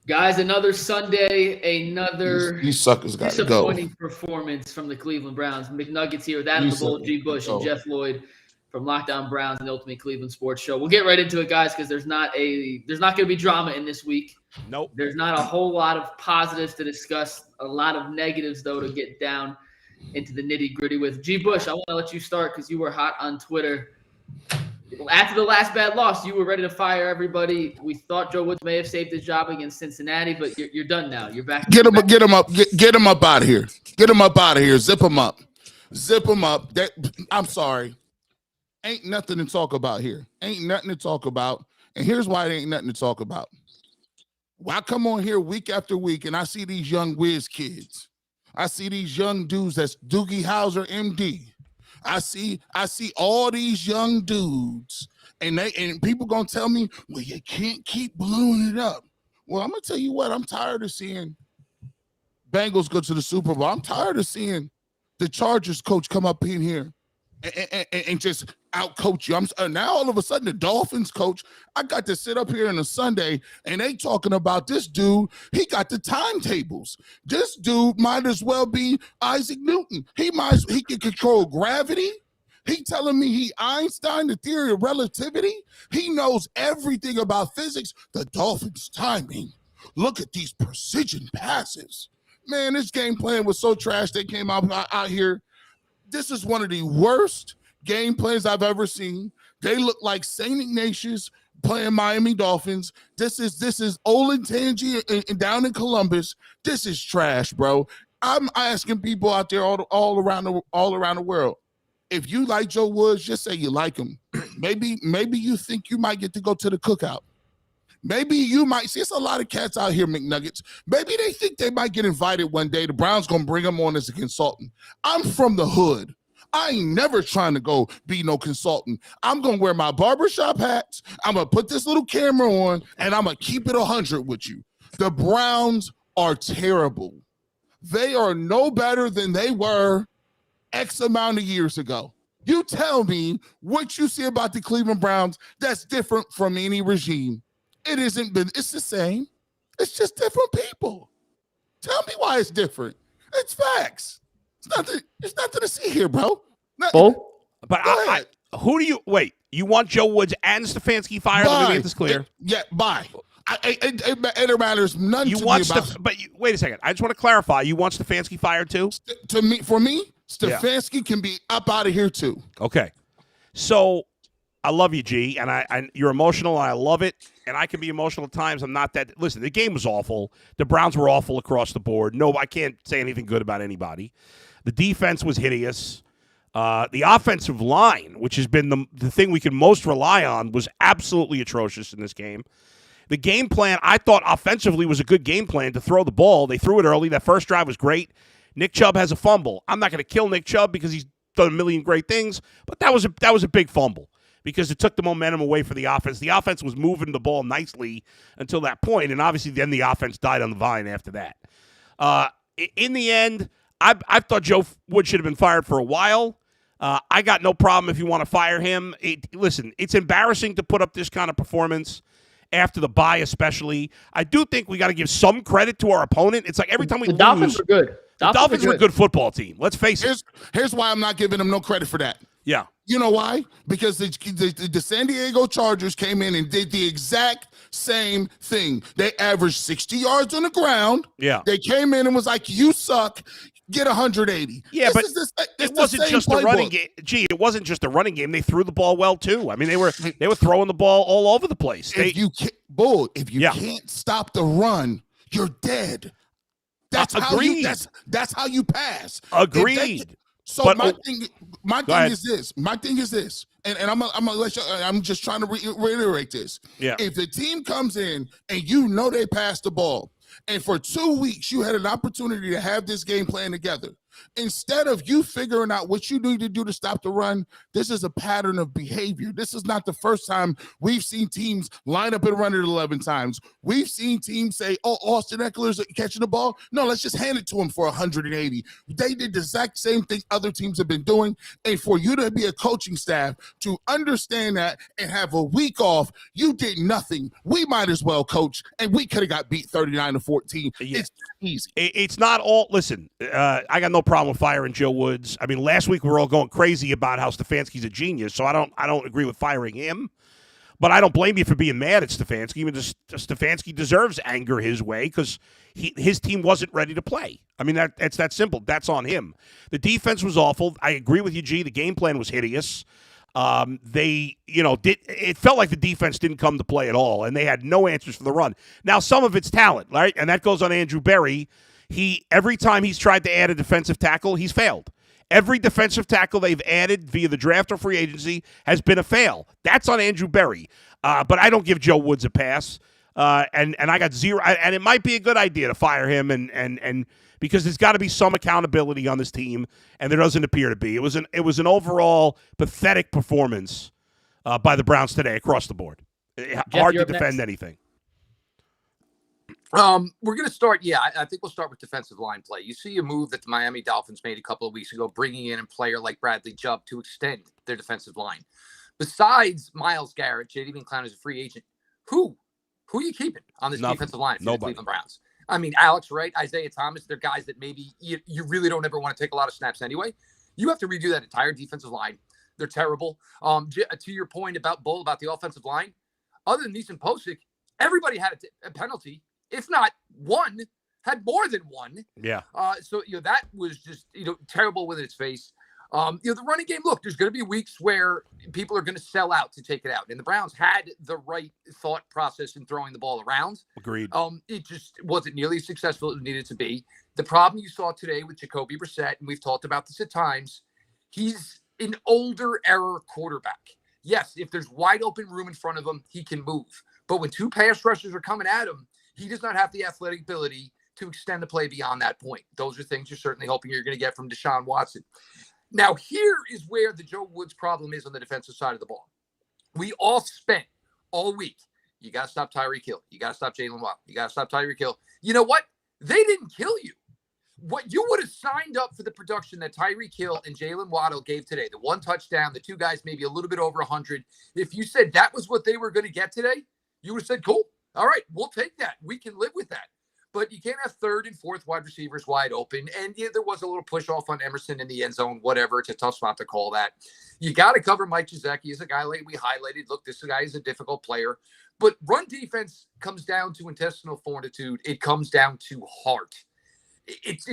Guys, another Sunday, another These suckers got to go. disappointing performance from the Cleveland Browns. McNuggets here with Adam These the Bull, suckers G. gotta Bush, and go. Jeff Lloyd from Lockdown Browns and the Ultimate Cleveland Sports Show. We'll get right into it, guys, because there's not going to be drama in this week. Nope. There's not a whole lot of positives to discuss. A lot of negatives, though, to get down into the nitty gritty with. G. Bush, I want to let you start because you were hot on Twitter. After the last bad loss, you were ready to fire everybody. We thought Joe Woods may have saved his job against Cincinnati, but you're done now. You're back. Get him up out of here. Get him up out of here. Zip him up. I'm sorry. Ain't nothing to talk about here. Ain't nothing to talk about. And here's why it ain't nothing to talk about. Well, I come on here week after week and I see these young whiz kids. I see these young dudes that's Doogie Howser, MD. I see all these young dudes, and people gonna tell me, well, you can't keep blowing it up. Well, I'm gonna tell you what, I'm tired of seeing Bengals go to the Super Bowl. I'm tired of seeing the Chargers coach come up in here and just out-coach you. Now all of a sudden the Dolphins coach, I got to sit up here on a Sunday and they talking about this dude. He got the timetables. This dude might as well be Isaac Newton. He can control gravity. He telling me he Einstein, the theory of relativity. He knows everything about physics. The Dolphins timing. Look at these precision passes. Man, this game plan was so trash. They came out here. This is one of the worst game plans I've ever seen. They look like St. Ignatius playing Miami Dolphins. This is Olentangy and down in Columbus. This is trash, bro. I'm asking people out there all around the world. If you like Joe Woods, just say you like him. Maybe you think you might get to go to the cookout. Maybe you might see it's a lot of cats out here, McNuggets. Maybe they think they might get invited one day. The Browns gonna bring them on as a consultant. I'm from the hood. I ain't never trying to go be no consultant. I'm gonna wear my barbershop hats. I'm gonna put this little camera on, and I'm gonna keep it 100 with you. The Browns are terrible. They are no better than they were X amount of years ago. You tell me what you see about the Cleveland Browns that's different from any regime. It's the same. It's just different people. Tell me why it's different. It's facts. It's nothing to see here, bro. Bull? But who do you wait? You want Joe Woods and Stefanski fired? Let me get this clear. Bye. It matters none you to want me about. Wait a second. I just want to clarify. You want Stefanski fired too? For me, Stefanski can be up out of here too. Okay. So I love you, G, and you're emotional, and I love it. And I can be emotional at times. I'm not that. Listen, the game was awful. The Browns were awful across the board. No, I can't say anything good about anybody. The defense was hideous. The offensive line, which has been the thing we can most rely on, was absolutely atrocious in this game. The game plan, I thought offensively was a good game plan to throw the ball. They threw it early. That first drive was great. Nick Chubb has a fumble. I'm not going to kill Nick Chubb because he's done a million great things, but that was a big fumble because it took the momentum away for the offense. The offense was moving the ball nicely until that point, and obviously then the offense died on the vine after that. In the end, I thought Joe Wood should have been fired for a while. I got no problem if you want to fire him. Listen, it's embarrassing to put up this kind of performance after the bye especially. I do think we got to give some credit to our opponent. It's like every time we lose. Dolphins were good. The Dolphins were a good football team. Let's face it. Here's why I'm not giving them no credit for that. Yeah. You know why? Because the San Diego Chargers came in and did the exact same thing. They averaged 60 yards on the ground. Yeah. They came in and was like, you suck. Get 180. Yeah, but it wasn't just the running game. Gee, it wasn't just the running game. They threw the ball well too. I mean, they were throwing the ball all over the place. If you can't stop the run, you're dead. That's how you pass. Agreed. My thing is this, and I'm gonna let you. I'm just trying to reiterate this. Yeah. If the team comes in and you know they passed the ball, and for 2 weeks you had an opportunity to have this game plan together, Instead of you figuring out what you need to do to stop the run, this is a pattern of behavior. This is not the first time we've seen teams line up and run it 11 times. We've seen teams say, oh, Austin Eckler's catching the ball. No, let's just hand it to him for 180. They did the exact same thing other teams have been doing. And for you to be a coaching staff to understand that and have a week off, you did nothing. We might as well coach, and we could have got beat 39-14. Yeah. It's easy. It's not all. Listen, I got no problem with firing Joe Woods. I mean, last week we were all going crazy about how Stefanski's a genius, so I don't agree with firing him. But I don't blame you for being mad at Stefanski. Even Stefanski deserves anger his way because his team wasn't ready to play. I mean, it's that simple. That's on him. The defense was awful. I agree with you, G. The game plan was hideous. It felt like the defense didn't come to play at all, and they had no answers for the run. Now, some of it's talent, right? And that goes on Andrew Barry. Every time he's tried to add a defensive tackle, he's failed. Every defensive tackle they've added via the draft or free agency has been a fail. That's on Andrew Barry. But I don't give Joe Woods a pass. And I got zero. And it might be a good idea to fire him and because there's got to be some accountability on this team, and there doesn't appear to be. It was an overall pathetic performance by the Browns today across the board. Hard to defend anything. We're going to start. Yeah, I think we'll start with defensive line play. You see a move that the Miami Dolphins made a couple of weeks ago, bringing in a player like Bradley Chubb to extend their defensive line. Besides Myles Garrett, J.D. McClown is a free agent. Who are you keeping on this defensive line for the Cleveland Browns? I mean, Alex Wright, Isaiah Thomas, they're guys that maybe you really don't ever want to take a lot of snaps anyway. You have to redo that entire defensive line. They're terrible. To your point about Bull, about the offensive line, other than Neeson Posick, everybody had a penalty. If not one, had more than one. Yeah. So that was just terrible with its face. The running game. Look, there's going to be weeks where people are going to sell out to take it out, and the Browns had the right thought process in throwing the ball around. Agreed. It just wasn't nearly as successful as it needed to be. The problem you saw today with Jacoby Brissett, and we've talked about this at times, he's an older era quarterback. Yes, if there's wide open room in front of him, he can move. But when two pass rushers are coming at him, he does not have the athletic ability to extend the play beyond that point. Those are things you're certainly hoping you're going to get from Deshaun Watson. Now, here is where the Joe Woods problem is on the defensive side of the ball. We all spent all week, you got to stop Tyreek Hill. You got to stop Jalen Waddle. You got to stop Tyreek Hill. You know what? They didn't kill you. What you would have signed up for the production that Tyreek Hill and Jalen Waddle gave today, the one touchdown, the two guys maybe a little bit over 100. If you said that was what they were going to get today, you would have said, cool. All right, we'll take that. We can live with that. But you can't have third and fourth wide receivers wide open. And yeah, there was a little push off on Emerson in the end zone, whatever. It's a tough spot to call that. You got to cover Mike Gesicki as a guy like we highlighted. Look, this guy is a difficult player. But run defense comes down to intestinal fortitude. It comes down to heart. It's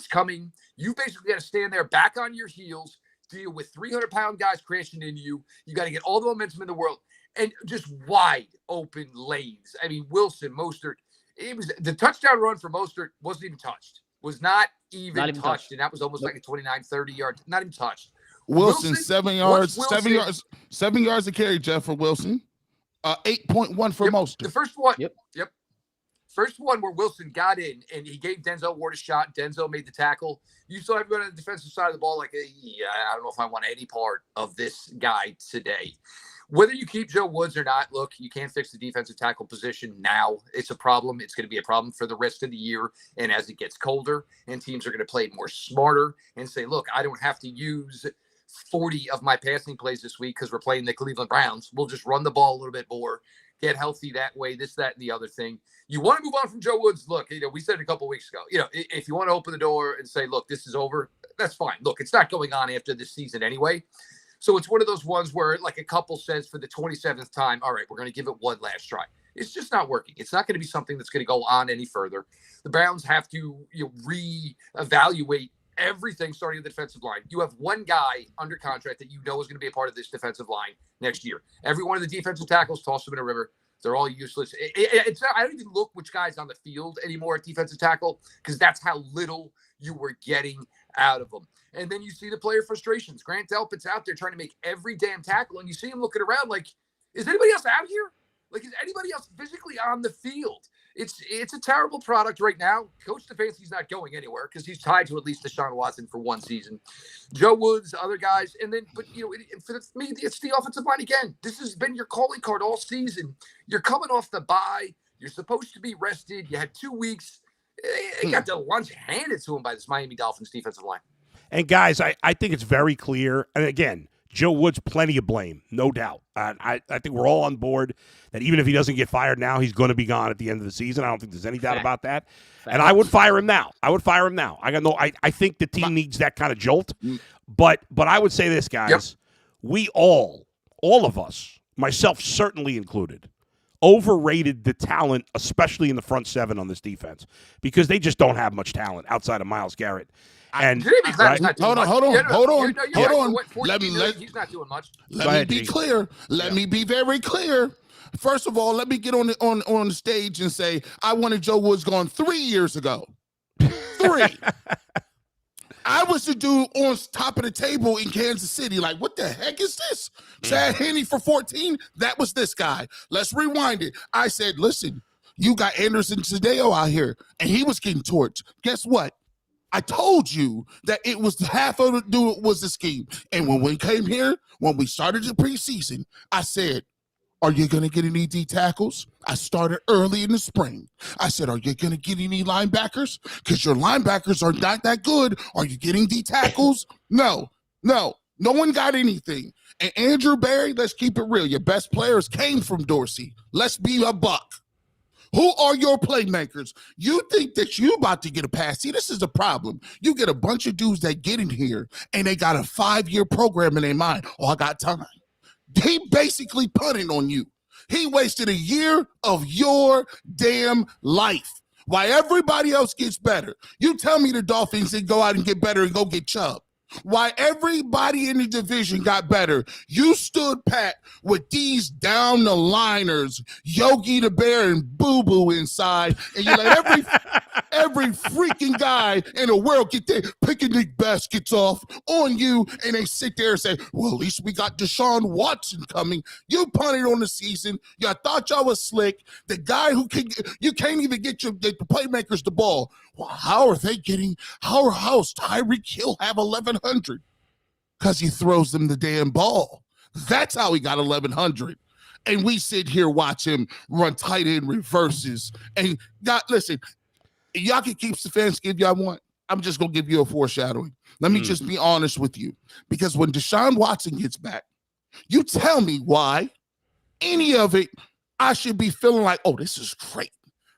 coming. You basically got to stand there back on your heels, deal with 300-pound guys crashing into you. You got to get all the momentum in the world. And just wide open lanes. I mean, Wilson, Mostert. It was the touchdown run for Mostert wasn't even touched. Was not even touched. And that was almost like a 29, 30 yard. Not even touched. Wilson 7 yards, 7 yards to carry, Jeff, for Wilson. 8.1 for Mostert. The first one. Yep. First one where Wilson got in and he gave Denzel Ward a shot. Denzel made the tackle. You saw everybody on the defensive side of the ball like, I don't know if I want any part of this guy today. Whether you keep Joe Woods or not, look, you can't fix the defensive tackle position now. It's a problem. It's going to be a problem for the rest of the year. And as it gets colder and teams are going to play more smarter and say, look, I don't have to use 40 of my passing plays this week because we're playing the Cleveland Browns. We'll just run the ball a little bit more, get healthy that way, this, that, and the other thing. You want to move on from Joe Woods? Look, we said it a couple of weeks ago. If you want to open the door and say, look, this is over, that's fine. Look, it's not going on after this season anyway. So it's one of those ones where, like a couple says for the 27th time, all right, we're going to give it one last try. It's just not working. It's not going to be something that's going to go on any further. The Browns have to reevaluate everything starting at the defensive line. You have one guy under contract that you know is going to be a part of this defensive line next year. Every one of the defensive tackles, toss them in a river. They're all useless. I don't even look which guy's on the field anymore at defensive tackle because that's how little you were getting out of them. And then you see the player frustrations. Grant Delpit's out there trying to make every damn tackle, and you see him looking around like, is anybody else out here? Like, is anybody else physically on the field? It's a terrible product right now. Coach Stefanski's not going anywhere because he's tied to at least Deshaun Watson for one season. Joe Woods, other guys, and then for me, it's the offensive line again. This has been your calling card all season. You're coming off the bye. You're supposed to be rested. You had 2 weeks. They got the lunch handed to him by this Miami Dolphins defensive line. And guys, I think it's very clear. And again, Joe Woods, plenty of blame, no doubt. I think we're all on board that even if he doesn't get fired now, he's going to be gone at the end of the season. I don't think there's any doubt about that. And I would fire him now. I think the team needs that kind of jolt. But I would say this, guys. We all of us, myself certainly included, overrated the talent, especially in the front seven on this defense, because they just don't have much talent outside of Myles Garrett. And hold on. He's not doing much. Let me be clear. Let me be very clear. First of all, let me get on the stage and say I wanted Joe Woods gone 3 years ago. 3. I was the dude on top of the table in Kansas City. Like, what the heck is this? Chad Henne for 14? That was this guy. Let's rewind it. I said, listen, you got Anderson Tadeo out here, and he was getting torched. Guess what? I told you that it was half of it was the scheme. And when we came here, when we started the preseason, I said, are you going to get any D tackles? I started early in the spring. I said, are you going to get any linebackers? Because your linebackers are not that good. Are you getting D tackles? No one got anything. And Andrew Barry, let's keep it real. Your best players came from Dorsey. Let's be a buck. Who are your playmakers? You think that you about to get a pass. See, this is the problem. You get a bunch of dudes that get in here, and they got a 5-year program in their mind. Oh, I got time. He basically punting on you. He wasted a year of your damn life. While everybody else gets better. You tell me the Dolphins didn't go out and get better and go get Chubb. Why everybody in the division got better, you stood pat with these down the liners, Yogi the Bear and Boo Boo inside, and you let every freaking guy in the world get their picnic baskets off on you, and they sit there and say, well, at least we got Deshaun Watson coming. You punted on the season. Y'all thought y'all was slick. The guy who you can't even get the playmakers the ball. Well, how are they getting how's Tyreek Hill have 1,100? Because he throws them the damn ball. That's how he got 1,100. And we sit here watch him run tight end reverses. And listen, y'all can keep Stefanski if y'all want. I'm just gonna give you a foreshadowing. Let me just be honest with you. Because when Deshaun Watson gets back, you tell me why any of it I should be feeling like, oh, this is great.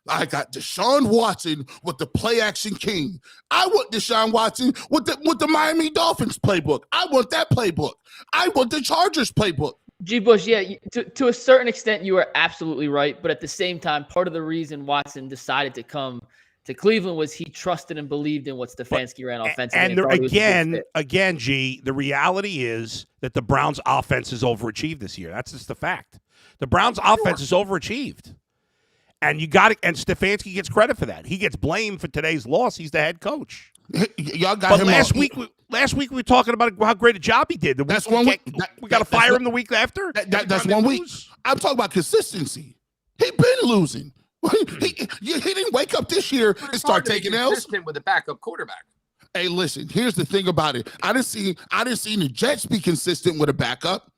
I got Deshaun Watson with the play action king. I want Deshaun Watson with the Miami Dolphins playbook. I want that playbook. I want the Chargers playbook. G. Bush, yeah, to a certain extent, you are absolutely right. But at the same time, part of the reason Watson decided to come to Cleveland was he trusted and believed in what Stefanski ran offensively. And again, G, the reality is that the Browns' offense is overachieved this year. That's just the fact. The Browns' offense is overachieved. And and Stefanski gets credit for that. He gets blamed for today's loss. He's the head coach. Y'all got him last week we were talking about how great a job he did. That's 1 week. We got to fire him the week after. That's 1 week. I'm talking about consistency. He been losing. He didn't wake up this year and start taking L's. Consistent with a backup quarterback. Hey, listen. Here's the thing about it. I didn't see the Jets be consistent with a backup.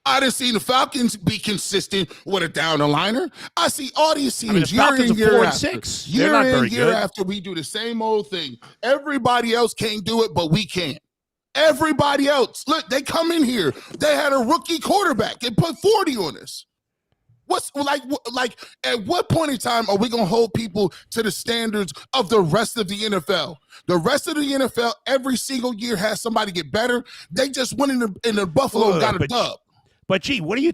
I didn't see the Falcons be consistent with a down the liner. I see all these teams year in, year after. Year in, year after, we do the same old thing. Everybody else can't do it, but we can. Everybody else. Look, they come in here. They had a rookie quarterback. They put 40 on us. What's like at what point in time are we going to hold people to the standards of the rest of the NFL? The rest of the NFL every single year has somebody get better. They just went in the Buffalo and got a dub. But, gee, what do you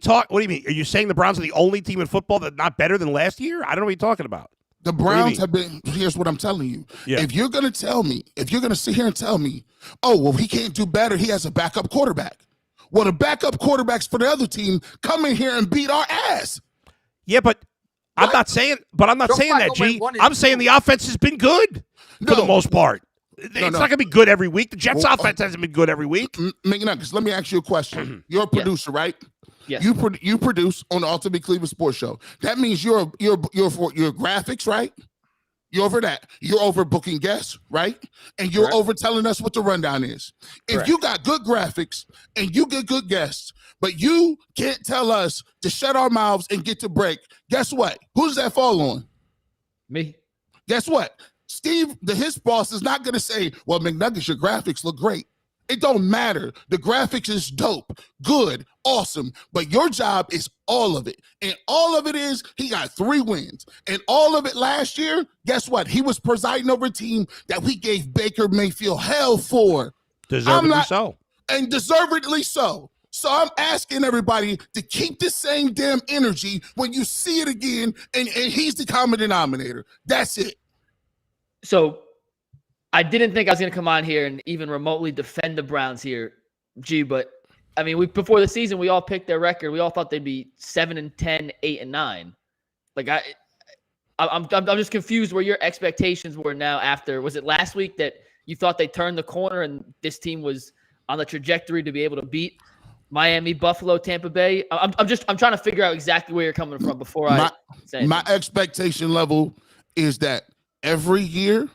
mean? Are you saying the Browns are the only team in football that's not better than last year? I don't know what you're talking about. The Browns have been, here's what I'm telling you. Yeah. If you're going to sit here and tell me, oh, well, he can't do better, he has a backup quarterback. Well, the backup quarterbacks for the other team come in here and beat our ass. Yeah, but I'm not saying that, G. I'm saying the offense has been good for the most part. It's not going to be good every week. The Jets' offense hasn't been good every week. Because let me ask you a question. You're a producer, right? Yes. You produce on the Ultimate Cleveland Sports Show. That means you're for your graphics, right? You're over that. You're over booking guests, right? And you're over telling us what the rundown is. If you got good graphics and you get good guests, but you can't tell us to shut our mouths and get to break, guess what? Who does that fall on? Me. Guess what? Steve, his boss, is not going to say, well, McNuggets, your graphics look great. It don't matter. The graphics is dope, good, awesome. But your job is all of it. And all of it is he got 3 wins. And all of it last year, guess what? He was presiding over a team that we gave Baker Mayfield hell for. Deservedly so. And deservedly so. So I'm asking everybody to keep the same damn energy when you see it again, and he's the common denominator. That's it. So I didn't think I was going to come on here and even remotely defend the Browns here, G. But I mean, before the season, we all picked their record. We all thought they'd be 7-10, 8-9. Like I'm just confused where your expectations were now. After, was it last week that you thought they turned the corner and this team was on the trajectory to be able to beat Miami, Buffalo, Tampa Bay? I'm trying to figure out exactly where you're coming from before I say anything. My expectation level is that every year.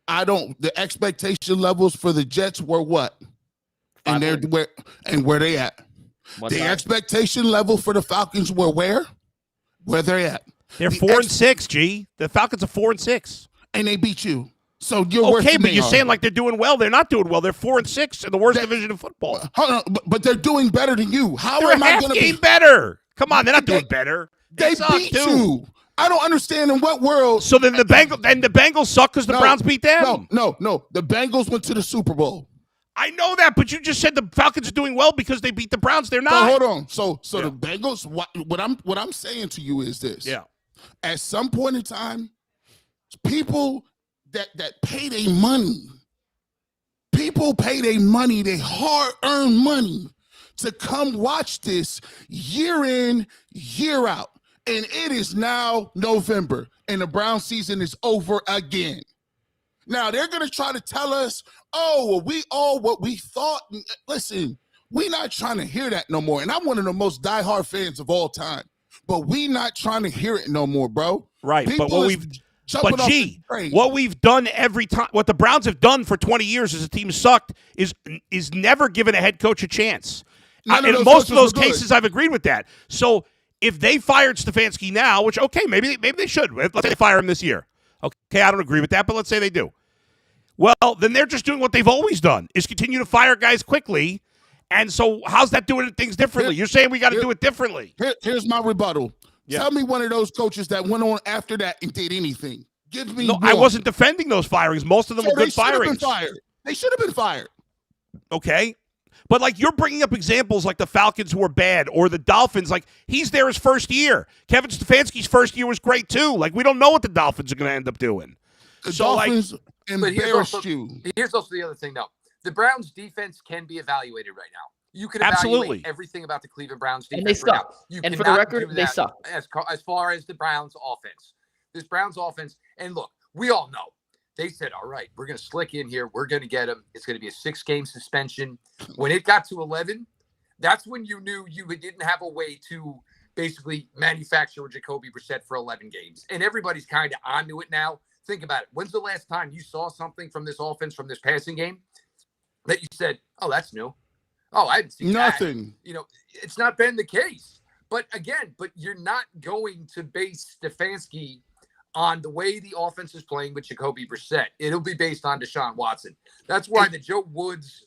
The expectation levels for the Jets were what? And where they at? The expectation level for the Falcons were where? Where they're at. They're 4-6, G. The Falcons are 4-6. And they beat you. So you're worse than but you're they saying are. like they're doing well. They're not doing well. They're 4-6 in the worst division of football. Hold on, but they're doing better than you. How They're am a I half going to game be better? Come on, they're not doing better. They suck, beat too. you. I don't understand in what world. So then the Bengals suck because the Browns beat them. No. The Bengals went to the Super Bowl. I know that, but you just said the Falcons are doing well because they beat the Browns. They're not. So hold on. So the Bengals. What I'm saying to you is this. Yeah. At some point in time, people that pay their money, their hard-earned money, to come watch this year in, year out. And it is now November, and the Brown season is over again. Now, they're going to try to tell us, oh, well, we all what we thought. Listen, we're not trying to hear that no more. And I'm one of the most diehard fans of all time. But we not trying to hear it no more, bro. Right, People what we've done every time, what the Browns have done for 20 years as a team sucked is never given a head coach a chance. In most of those cases, I've agreed with that. So if they fired Stefanski now, which, okay, maybe they should. Let's say they fire him this year. Okay, I don't agree with that, but let's say they do. Well, then they're just doing what they've always done, is continue to fire guys quickly. And so how's that doing things differently? You're saying we got to do it differently. Here's my rebuttal. Yeah. Tell me one of those coaches that went on after that and did anything. Give me No, one. I wasn't defending those firings. Most of them were good firings. They should have been fired. Okay. But, like, you're bringing up examples like the Falcons who were bad or the Dolphins. Like, he's there his first year. Kevin Stefanski's first year was great, too. Like, we don't know what the Dolphins are going to end up doing. The Dolphins embarrassed you. Here's also the other thing, though. The Browns' defense can be evaluated right now. You can Absolutely evaluate everything about the Cleveland Browns defense and they right suck. now. And for the record, they suck. As far as the Browns' offense. This Browns' offense, and look, we all know. They said, all right, we're going to slick in here. We're going to get him. It's going to be a 6-game suspension. When it got to 11, that's when you knew you didn't have a way to basically manufacture Jacoby Brissett for 11 games. And everybody's kind of onto it now. Think about it. When's the last time you saw something from this offense, from this passing game, that you said, oh, that's new? Oh, I didn't see nothing. That. It's not been the case. But again, you're not going to base Stefanski on the way the offense is playing with Jacoby Brissett. It'll be based on Deshaun Watson. That's why the Joe Woods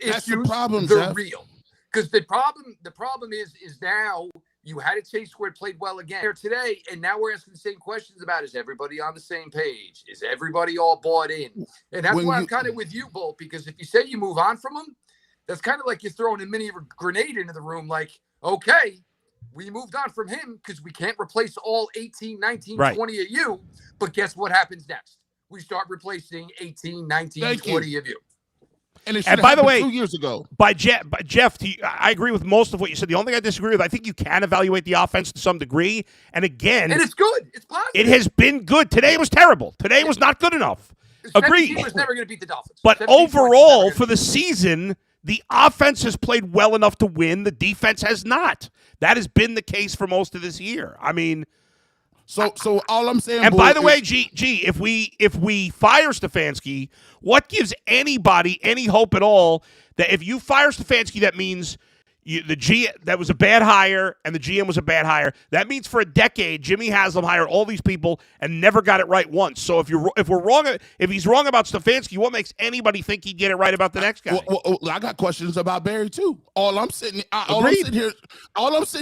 issues they're real. Because the problem is now you had a chase where it played well again today, and now we're asking the same questions about, is everybody on the same page? Is everybody all bought in? And that's why I'm kind of with you, Bolt, because if you say you move on from him, that's kind of like you're throwing a mini grenade into the room, like, okay, we moved on from him because we can't replace all 18, 19, 20 of you. But guess what happens next? We start replacing 18, 19, 20 of you. And by the way, 2 years ago. By Jeff, I agree with most of what you said. The only thing I disagree with, I think you can evaluate the offense to some degree. And again, and it's good. It's positive. It has been good. Today was terrible. Today was not good enough. Agreed. was never going to beat the Dolphins. But overall, for the season, The offense has played well enough to win. The defense has not. That has been the case for most of this year. I mean, so all I'm saying. and by the way, is, if we fire Stefanski, what gives anybody any hope at all that if you fire Stefanski, that means that was a bad hire and the GM was a bad hire. That means for a decade, Jimmy Haslam hired all these people and never got it right once. So if he's wrong about Stefanski, what makes anybody think he'd get it right about the next guy? Well, I got questions about Barry too. All I'm sitting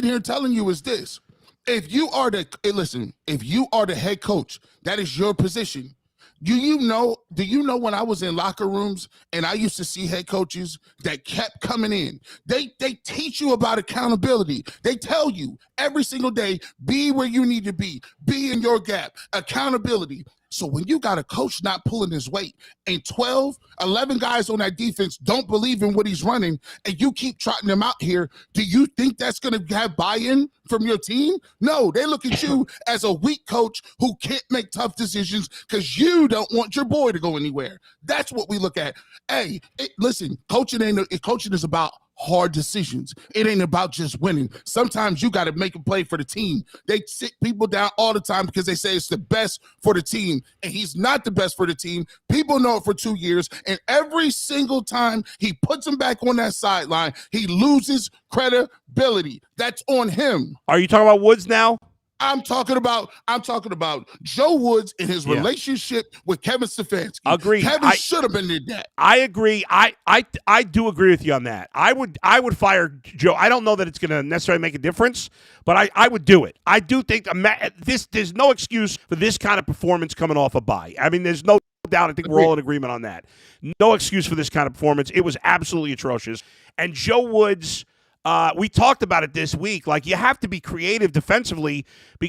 here telling you is this: if you are the head coach, that is your position. Do you know when I was in locker rooms and I used to see head coaches that kept coming in, they teach you about accountability. They tell you every single day, be where you need to be in your gap, accountability. So when you got a coach not pulling his weight and 11 guys on that defense don't believe in what he's running and you keep trotting them out here, do you think that's going to have buy-in from your team? No, they look at you as a weak coach who can't make tough decisions because you don't want your boy to go anywhere. That's what we look at. Hey, listen, coaching is about hard decisions. It ain't about just winning. Sometimes you got to make a play for the team. They sit people down all the time because they say it's the best for the team, and he's not the best for the team. People know it for 2 years, and every single time he puts them back on that sideline, he loses credibility. That's on him. Are you talking about Woods now? I'm talking about Joe Woods and his relationship with Kevin Stefanski. Agreed. Kevin should have been did that. I agree. I do agree with you on that. I would fire Joe. I don't know that it's going to necessarily make a difference, but I would do it. I do think there's no excuse for this kind of performance coming off a bye. I mean, there's no doubt. I think we're all in agreement on that. No excuse for this kind of performance. It was absolutely atrocious. And Joe Woods, we talked about it this week. Like, you have to be creative defensively.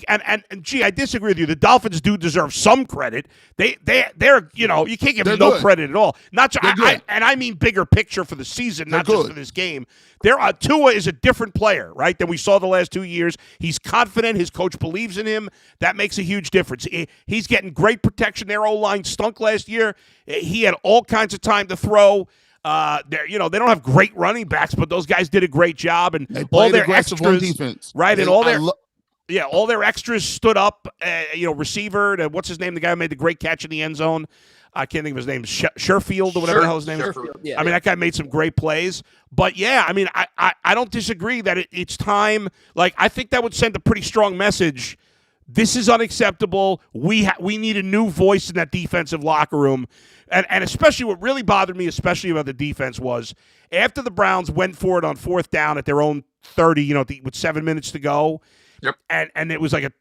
And gee, I disagree with you. The Dolphins do deserve some credit. They're you can't give them no credit at all. Not I mean bigger picture for the season, not just for this game. Tua is a different player, right, than we saw the last 2 years. He's confident. His coach believes in him. That makes a huge difference. He's getting great protection. Their O-line stunk last year. He had all kinds of time to throw. They don't have great running backs, but those guys did a great job, and all their extras on defense, right? And all their extras stood up. Receiver, what's his name? The guy who made the great catch in the end zone. I can't think of his name. Sherfield or whatever the hell his name is. Yeah, I mean, that guy made some great plays. But yeah, I mean, I don't disagree that it's time. Like, I think that would send a pretty strong message. This is unacceptable. We need a new voice in that defensive locker room. And especially what really bothered me, especially about the defense, was after the Browns went for it on fourth down at their own 30, with 7 minutes to go. Yep. And it was like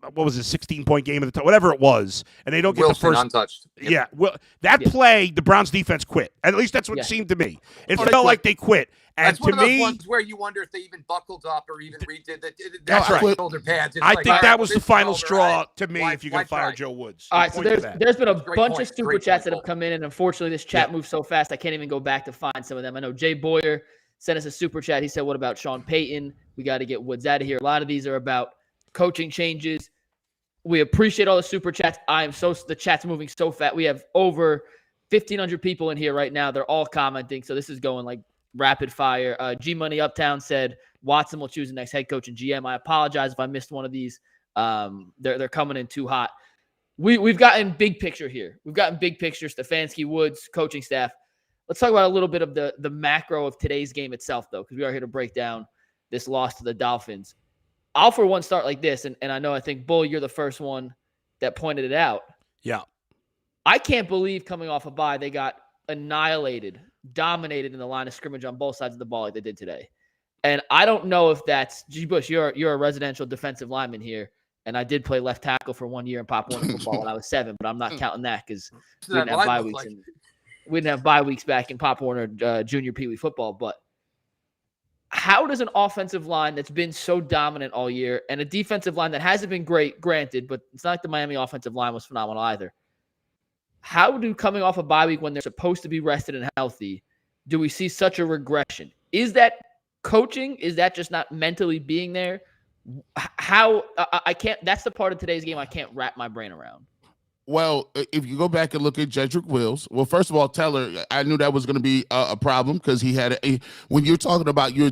16-point game at the time, whatever it was. And they don't get Wilson the first untouched. Yep. Yeah. Well, play, the Browns defense quit. At least that's what it seemed to me. It felt like they quit. And that's one to of those me, ones where you wonder if they even buckled up or even redid that. That's right. Shoulder pads. I think that was the final straw to me if you're going to fire Joe Woods. All right, so there's been a bunch of super chats that have come in, and unfortunately this chat moves so fast I can't even go back to find some of them. I know Jay Boyer sent us a super chat. He said, what about Sean Payton? We got to get Woods out of here. A lot of these are about coaching changes. We appreciate all the super chats. The chat's moving so fast. We have over 1,500 people in here right now. They're all commenting, so this is going like rapid fire. G Money Uptown said Watson will choose the next head coach and GM. I apologize if I missed one of these. They're coming in too hot. We've gotten big picture here. We've gotten big picture. Stefanski, Woods, coaching staff. Let's talk about a little bit of the macro of today's game itself, though, because we are here to break down this loss to the Dolphins. I'll for one start like this, and I think Bull, you're the first one that pointed it out. Yeah, I can't believe coming off a bye they got annihilated, dominated in the line of scrimmage on both sides of the ball like they did today. And I don't know if that's G. Bush. You're a residential defensive lineman here, and I did play left tackle for 1 year in Pop Warner football when I was 7, but I'm not counting that because we didn't have bye weeks. We didn't have bye weeks back in Pop Warner junior Pee Wee football. But how does an offensive line that's been so dominant all year and a defensive line that hasn't been great, granted, but it's not like the Miami offensive line was phenomenal either. How do coming off a bye week when they're supposed to be rested and healthy, do we see such a regression? Is that coaching? Is that just not mentally being there? How I can't. That's the part of today's game I can't wrap my brain around. Well, if you go back and look at Jedrick Wills, well, first of all, Teller, I knew that was going to be a problem because he had when you're talking about your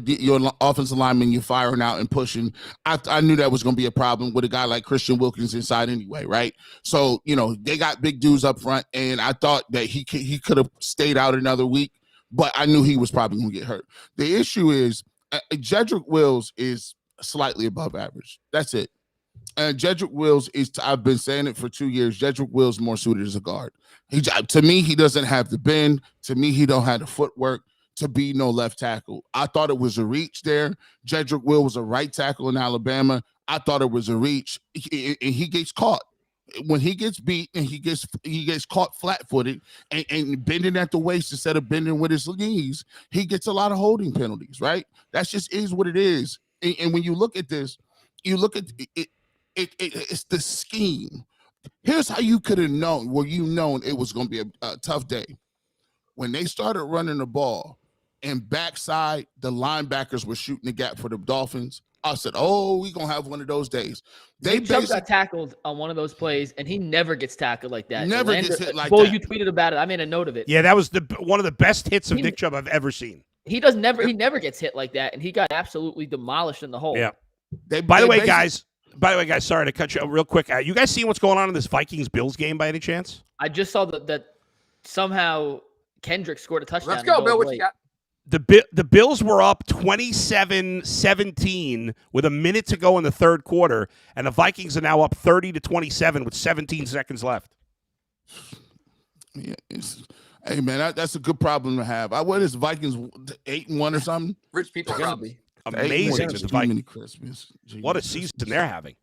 offensive lineman, you're firing out and pushing. I knew that was going to be a problem with a guy like Christian Wilkins inside anyway, right? So they got big dudes up front, and I thought that he could have stayed out another week, but I knew he was probably going to get hurt. The issue is Jedrick Wills is slightly above average. That's it. And Jedrick Wills is, I've been saying it for 2 years, Jedrick Wills more suited as a guard. To me, he doesn't have the bend. To me, he don't have the footwork to be no left tackle. I thought it was a reach there. Jedrick Wills was a right tackle in Alabama. I thought it was a reach. And he gets caught. When he gets beat and he gets caught flat-footed and bending at the waist instead of bending with his knees, he gets a lot of holding penalties, right? That just is what it is. And when you look at this, you look at it. It's the scheme. Here's how you could have known, it was going to be a tough day. When they started running the ball and backside, the linebackers were shooting the gap for the Dolphins. I said, we're going to have one of those days. Nick Chubb got tackled on one of those plays, and he never gets tackled like that. Never gets hit like Bull, that. You tweeted about it. I made a note of it. Yeah, that was one of the best hits of Nick Chubb I've ever seen. He never gets hit like that, and he got absolutely demolished in the hole. Yeah. By the way, guys, sorry to cut you real quick. You guys seeing what's going on in this Vikings-Bills game by any chance? I just saw that somehow Kendrick scored a touchdown. Let's go, Bill. What you got? The Bills were up 27-17 with a minute to go in the third quarter, and the Vikings are now up 30-27 with 17 seconds left. Yeah, hey, man, that's a good problem to have. What is Vikings 8-1 or something? Rich people are going to be. Amazing. What a season they're having.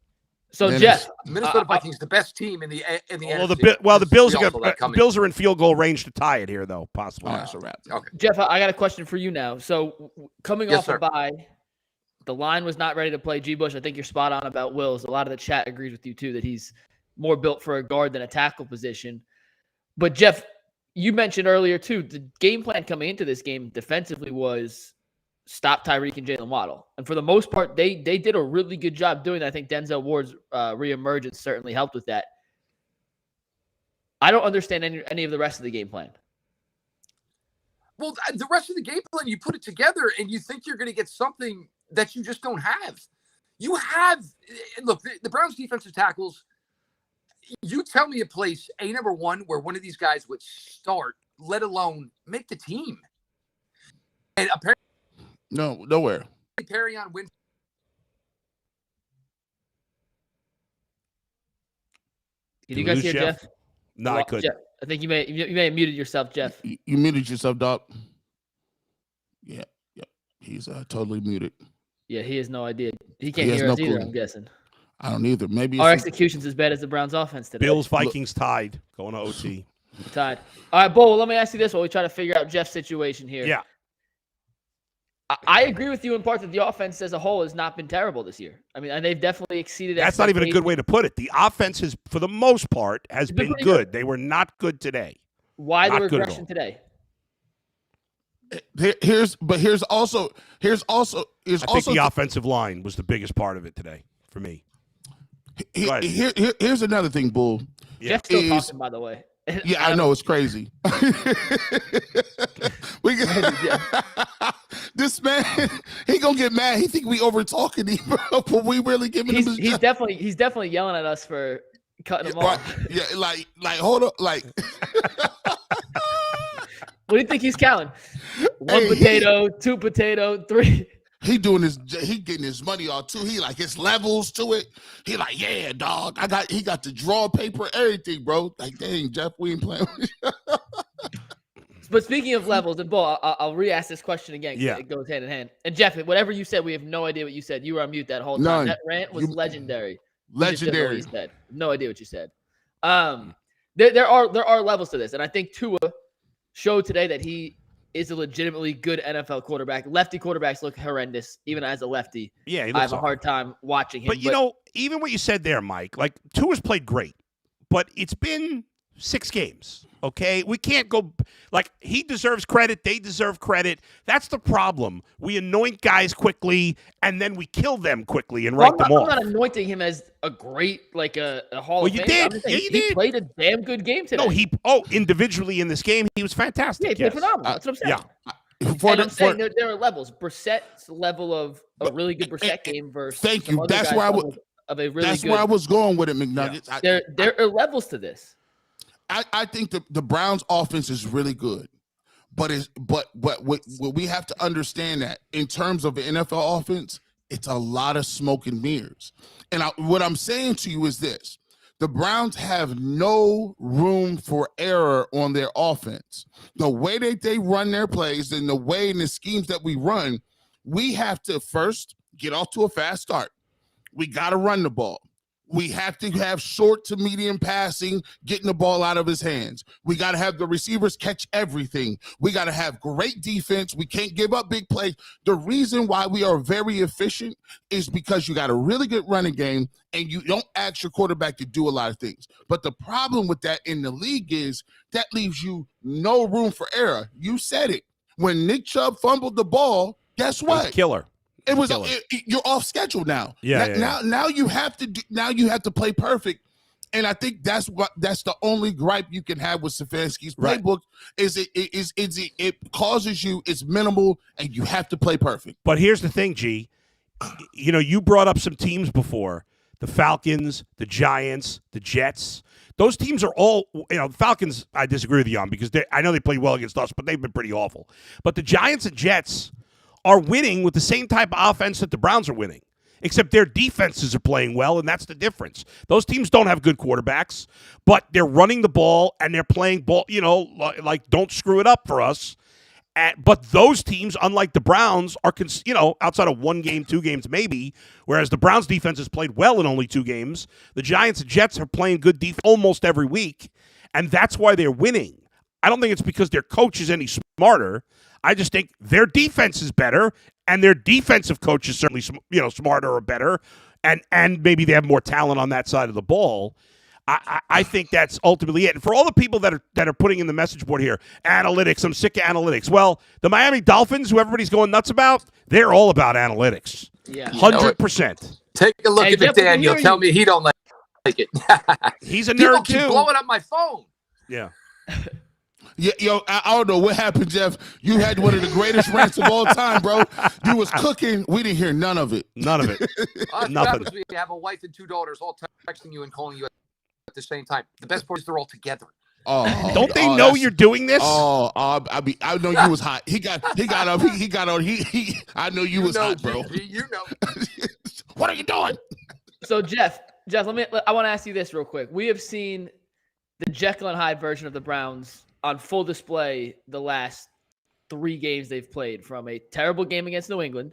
So, Jeff, Minnesota Vikings, the best team in the well, NFC. the Bills are in field goal range to tie it here, though, possibly. That's a wrap. Okay. Jeff, I got a question for you now. So, coming off a bye, the line was not ready to play G. Bush. I think you're spot on about Wills. A lot of the chat agrees with you, too, that he's more built for a guard than a tackle position. But, Jeff, you mentioned earlier, too, the game plan coming into this game defensively was stop Tyreek and Jalen Waddle. And for the most part, they did a really good job doing that. I think Denzel Ward's reemergence certainly helped with that. I don't understand any of the rest of the game plan. Well, the rest of the game plan, you put it together and you think you're going to get something that you just don't have. You have – look, the Browns' defensive tackles, you tell me a place, number one, where one of these guys would start, let alone make the team. And apparently – no, nowhere. Perry on win. Did you guys hear Jeff? No, I couldn't. Jeff, I think you may have muted yourself, Jeff. You muted yourself, Doc. Yeah. He's totally muted. Yeah, he has no idea. He can't hear us either, I'm guessing. I don't either. Maybe our execution's as bad as the Browns' offense today. Bills Vikings tied, going to OT. Tied. All right, Bo. Let me ask you this while we try to figure out Jeff's situation here. Yeah. I agree with you in part that the offense as a whole has not been terrible this year. I mean, and they've definitely exceeded. That's not even a good way to put it. The offense has, for the most part, has been good. They were not good today. Why the regression today? Here's also I think the offensive line was the biggest part of it today for me. Here's another thing, Bull. Yeah. Jeff's still talking, by the way. Yeah, I know, it's crazy. This man, he gonna get mad. He think we over talking him, but we really giving him. He's definitely yelling at us for cutting him off. Yeah, like hold up, like. What do you think he's counting? One potato, two potato, three. He doing his, he getting his money off too. He like his levels to it. He like, yeah, dog. He got the draw paper, everything, bro. Like, dang, Jeff, we ain't playing with you. But speaking of levels, and Bo, I'll re-ask this question again. Yeah, it goes hand in hand. And Jeff, whatever you said, we have no idea what you said. You were on mute that whole time. None. That rant was legendary. Legendary. Said. No idea what you said. There are levels to this, and I think Tua showed today that he is a legitimately good NFL quarterback. Lefty quarterbacks look horrendous, even as a lefty. Yeah, I have a hard time watching him. But you know, even what you said there, Mike, like Tua's played great, but it's been 6 games. Okay, we can't go like he deserves credit. They deserve credit. That's the problem. We anoint guys quickly and then we kill them quickly and write them off. I'm not anointing him as a great, like a Hall Well, of you Famer. did. I'm just saying, Yeah, you he did. played a damn good game today. No, individually in this game, he was fantastic. Yeah, he played phenomenal. That's what I'm saying. Yeah. I'm saying there are levels. Brissett's level of a really good Brissett game versus thank you. some other That's guys' where levels of a really that's good. where I was going with it, McNuggets. Yeah. There are levels to this. I think the Browns offense is really good, but what we have to understand that in terms of the NFL offense, it's a lot of smoke and mirrors. And what I'm saying to you is this: the Browns have no room for error on their offense. The way that they run their plays and the way and the schemes that we run, we have to first get off to a fast start. We got to run the ball. We have to have short to medium passing, getting the ball out of his hands. We got to have the receivers catch everything. We got to have great defense. We can't give up big plays. The reason why we are very efficient is because you got a really good running game and you don't ask your quarterback to do a lot of things. But the problem with that in the league is that leaves you no room for error. You said it. When Nick Chubb fumbled the ball, guess what? It was killer. It was you're off schedule now. Yeah. Now you have to play perfect, and I think that's the only gripe you can have with Stefanski's playbook is it causes you, it's minimal and you have to play perfect. But here's the thing, G. You brought up some teams before: the Falcons, the Giants, the Jets. Those teams are all, the Falcons. I disagree with you on because I know they play well against us, but they've been pretty awful. But the Giants and Jets are winning with the same type of offense that the Browns are winning, except their defenses are playing well, and that's the difference. Those teams don't have good quarterbacks, but they're running the ball, and they're playing ball, like don't screw it up for us. But those teams, unlike the Browns, are, outside of 1 game, 2 games maybe, whereas the Browns defense has played well in only 2 games, the Giants and Jets are playing good defense almost every week, and that's why they're winning. I don't think it's because their coach is any smarter. I just think their defense is better, and their defensive coach is certainly, smarter or better, and maybe they have more talent on that side of the ball. I think that's ultimately it. And for all the people that are putting in the message board here, analytics, I'm sick of analytics. Well, the Miami Dolphins, who everybody's going nuts about, they're all about analytics. Yeah, 100%. Take a look at McDaniel. Tell me he don't like it. He's a People nerd keep too. blowing up my phone. Yeah. Yeah, I don't know what happened, Jeff. You had one of the greatest rants of all time, bro. You was cooking. We didn't hear none of it. None of it. Nothing. We have a wife and 2 daughters all texting you and calling you at the same time. The best part is they're all together. Oh, don't they know you're doing this? I know you was hot. He got up. He got on. I know you was hot, bro. You know. What are you doing? So Jeff, I want to ask you this real quick. We have seen the Jekyll and Hyde version of the Browns on full display the last 3 games they've played, from a terrible game against New England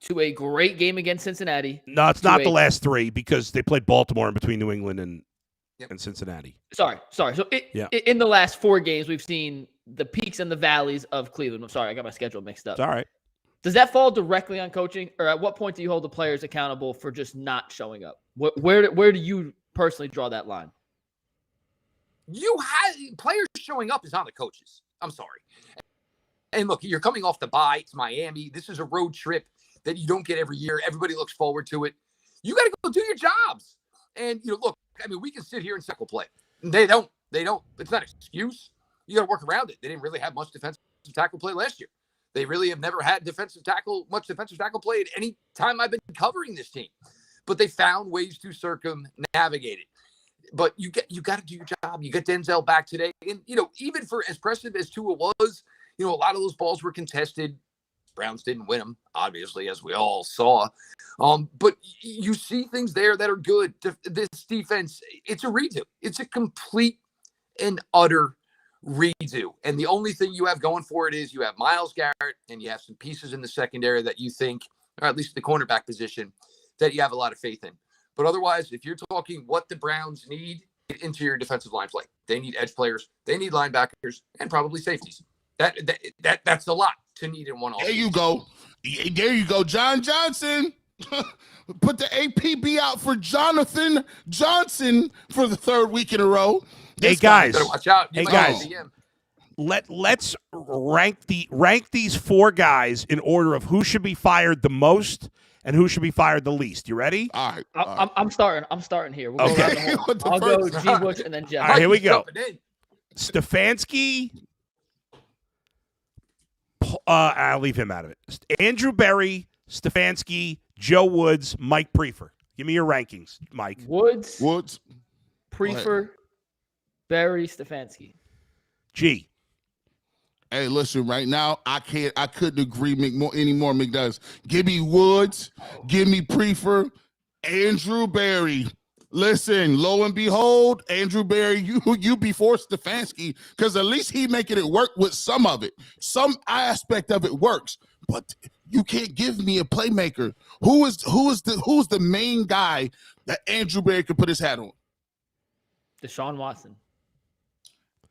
to a great game against Cincinnati. No, it's not the last 3 because they played Baltimore in between New England and Cincinnati. Sorry. So in the last 4 games, we've seen the peaks and the valleys of Cleveland. I'm sorry, I got my schedule mixed up. It's all right. Does that fall directly on coaching, or at what point do you hold the players accountable for just not showing up? Where do you personally draw that line? Players showing up is on the coaches. I'm sorry. And look, you're coming off the bye. It's Miami. This is a road trip that you don't get every year. Everybody looks forward to it. You got to go do your jobs. And, look, we can sit here and tackle play. They don't. It's not an excuse. You got to work around it. They didn't really have much defensive tackle play last year. They really have never had much defensive tackle play at any time I've been covering this team. But they found ways to circumnavigate it. But you got to do your job. You get Denzel back today. And, even for as impressive as Tua was, a lot of those balls were contested. Browns didn't win them, obviously, as we all saw. But you see things there that are good. This defense, it's a redo. It's a complete and utter redo. And the only thing you have going for it is you have Myles Garrett and you have some pieces in the secondary that you think, or at least the cornerback position, that you have a lot of faith in. But otherwise, if you're talking what the Browns need, interior defensive line play. They need edge players. They need linebackers and probably safeties. That's a lot to need in one offense. There you go. John Johnson. Put the APB out for Jonathan Johnson for the third week in a row. Hey guys, Better watch out. Hey guys, let's rank these four guys in order of who should be fired the most and who should be fired the least. You ready? All right. I'm starting here. We'll Okay. I'll go G. Bush and then Jeff. All right, here we go. Stefanski. I'll leave him out of it. Andrew Barry, Stefanski, Joe Woods, Mike Prefer. Give me your rankings, Mike. Woods, Prefer, Barry, Stefanski. G. Hey, listen, right now, I couldn't agree anymore, McDucks. Give me Woods, give me Prefer, Andrew Barry. Listen, lo and behold, Andrew Barry, you before Stefanski, because at least he making it work with some of it. Some aspect of it works, but you can't give me a playmaker. Who's the main guy that Andrew Barry could put his hat on? Deshaun Watson.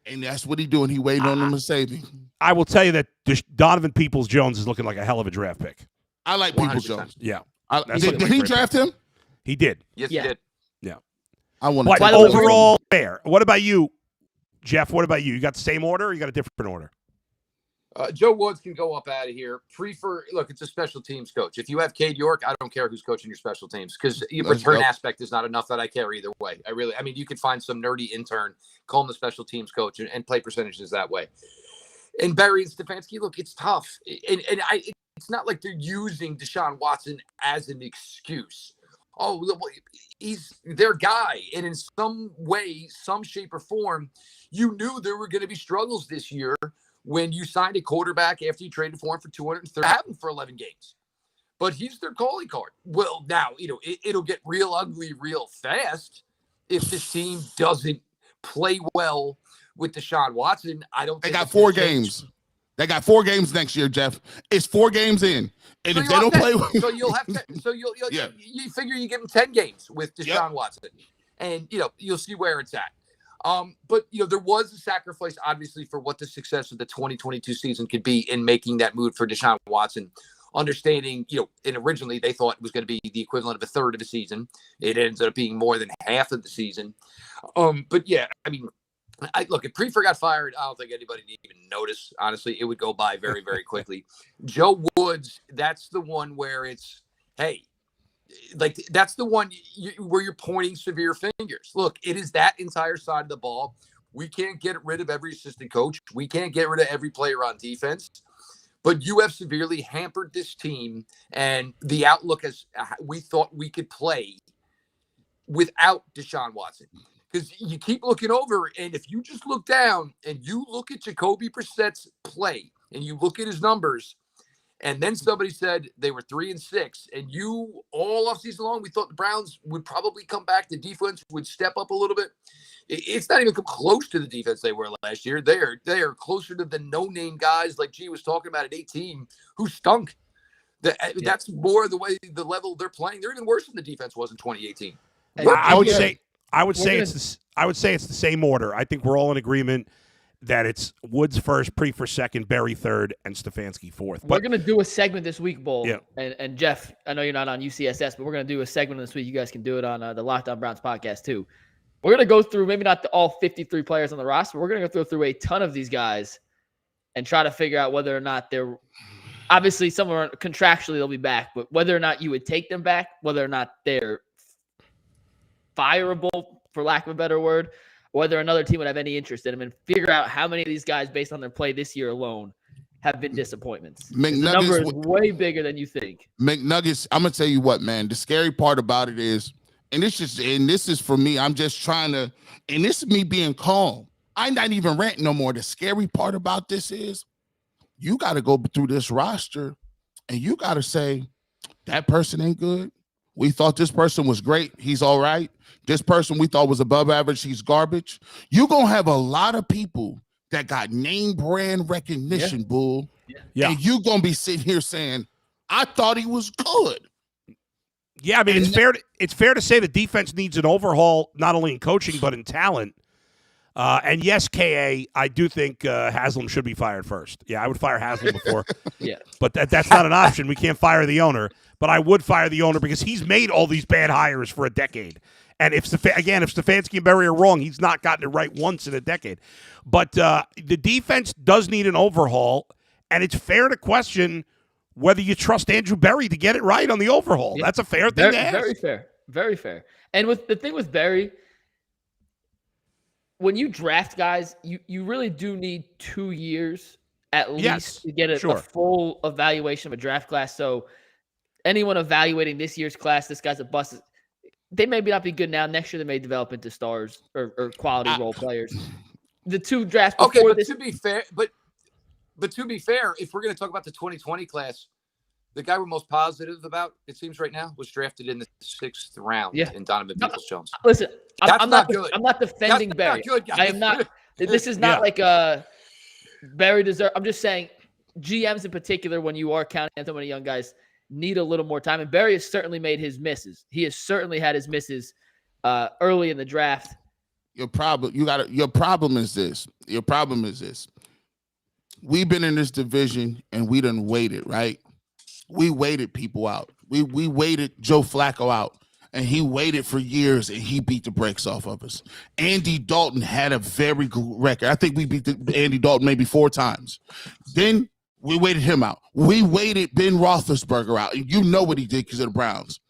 And that's what he doing. He waiting on him to save him. I will tell you that Donovan Peoples-Jones is looking like a hell of a draft pick. I like Peoples-Jones. Yeah. Did he draft him? He did. Yes, he did. Yeah. I want But to. overall, fair. What about you, Jeff? What about you? You got the same order or you got a different order? Joe Woods can go up out of here. Look, it's a special teams coach. If you have Cade York, I don't care who's coaching your special teams because your return aspect is not enough that I care either way. I mean, you could find some nerdy intern, call him the special teams coach, and play percentages that way. And Barry and Stefanski, look, it's tough. It's not like they're using Deshaun Watson as an excuse. Oh, he's their guy. And in some way, some shape or form, you knew there were going to be struggles this year when you signed a quarterback after you traded for him for $230, happened for 11 games. But he's their calling card. Well, now, it'll get real ugly real fast if this team doesn't play well with Deshaun Watson. I don't think they got 4 games. They got 4 games next year, Jeff. It's 4 games in. And if they don't play so you'll have to you figure you give them 10 games with Deshaun Watson. And you'll see where it's at. But there was a sacrifice, obviously, for what the success of the 2022 season could be in making that move for Deshaun Watson. Understanding, and originally they thought it was going to be the equivalent of a third of the season. It ends up being more than half of the season. But yeah, I mean, look, if Prefer got fired, I don't think anybody would even notice. Honestly, it would go by very, very quickly. Joe Woods, that's the one where it's, hey, like that's the one where you're pointing severe fingers. Look, it is that entire side of the ball. We can't get rid of every assistant coach. We can't get rid of every player on defense. But you have severely hampered this team and the outlook as we thought we could play without Deshaun Watson. Because you keep looking over, and if you just look down and you look at Jacoby Brissett's play and you look at his numbers, and then somebody said they were 3-6, and you all offseason long, we thought the Browns would probably come back. The defense would step up a little bit. It's not even come close to the defense they were last year. They are closer to the no-name guys like G was talking about at 18 who stunk. That's more the way the level they're playing. They're even worse than the defense was in 2018. I would say it's the same order. I think we're all in agreement that it's Woods first, Prefer second, Barry third, and Stefanski fourth. We're going to do a segment this week, Bull. Yeah. And Jeff, I know you're not on UCSS, but we're going to do a segment this week. You guys can do it on the Locked On Browns podcast too. We're going to go through maybe not all 53 players on the roster. We're going to go through a ton of these guys and try to figure out whether or not they're – obviously, some are contractually they'll be back, but whether or not you would take them back, whether or not they're fireable, for lack of a better word, whether another team would have any interest in them, and figure out how many of these guys, based on their play this year alone, have been disappointments. The number is way bigger than you think. McNuggets, I'm gonna tell you what, man. The scary part about it is, and this is for me. I'm just trying to, and this is me being calm. I'm not even ranting no more. The scary part about this is, you got to go through this roster, and you got to say that person ain't good. We thought this person was great. He's all right. This person we thought was above average. He's garbage. You're going to have a lot of people that got name brand recognition, Bull. Yeah. And you're going to be sitting here saying, I thought he was good. Yeah, I mean, it's fair to say the defense needs an overhaul, not only in coaching, but in talent. And yes, KA, I do think Haslam should be fired first. Yeah, I would fire Haslam before. Yeah. But that's not an option. We can't fire the owner. But I would fire the owner because he's made all these bad hires for a decade. And if Stefanski and Barry are wrong, he's not gotten it right once in a decade. But the defense does need an overhaul, and it's fair to question whether you trust Andrew Barry to get it right on the overhaul. Yeah. That's a fair thing to ask. Very fair. Very fair. And with the thing with Barry, when you draft guys, you really do need 2 years at least to get a full evaluation of a draft class. So anyone evaluating this year's class, this guy's a bust. They may not be good now. Next year, they may develop into stars or quality role players. The 2 drafts before but this. To be fair, but to be fair, if we're going to talk about the 2020 class, the guy we're most positive about, it seems right now, was drafted in the 6th round in Donovan Peoples-Jones. Listen, I'm not good. I'm not defending Barry. Not good, guys. I am not. This is not like a Barry deserve. I'm just saying GMs in particular, when you are counting on so many young guys, need a little more time. And Barry has certainly made his misses. He has certainly had his misses early in the draft. Your problem is this. Your problem is this. We've been in this division and we done waited, right? We waited people out. We waited Joe Flacco out, and he waited for years, and he beat the brakes off of us. Andy Dalton had a very good record. I think we beat Andy Dalton maybe 4 times. Then we waited him out. We waited Ben Roethlisberger out, and you know what he did because of the Browns.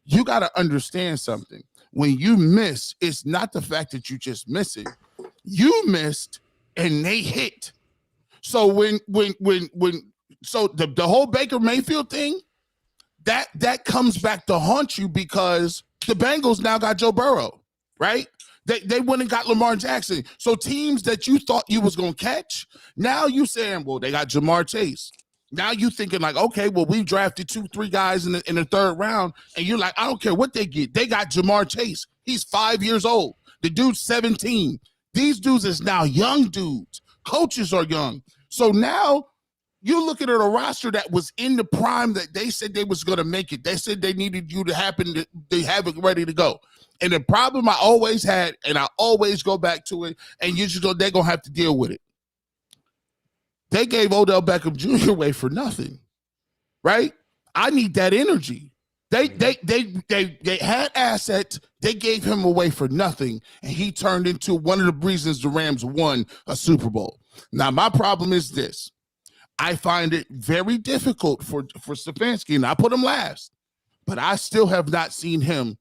You got to understand something. When you miss, it's not the fact that you just miss it. You missed, and they hit. So the whole Baker Mayfield thing, that comes back to haunt you because the Bengals now got Joe Burrow, right? They went and got Lamar Jackson. So teams that you thought you was going to catch, now you saying, well, they got Jamar Chase. Now you thinking like, okay, well, we drafted 2-3 guys in the 3rd round, and you're like, I don't care what they get. They got Jamar Chase. He's 5 years old. The dude's 17. These dudes is now young dudes. Coaches are young. So now you're looking at a roster that was in the prime that they said they was going to make it. They said they needed you to happen to have it ready to go. And the problem I always had, and I always go back to it, and they're going to have to deal with it. They gave Odell Beckham Jr. away for nothing, right? I need that energy. They had assets. They gave him away for nothing, and he turned into one of the reasons the Rams won a Super Bowl. Now, my problem is this. I find it very difficult for Stefanski, and I put him last, but I still have not seen him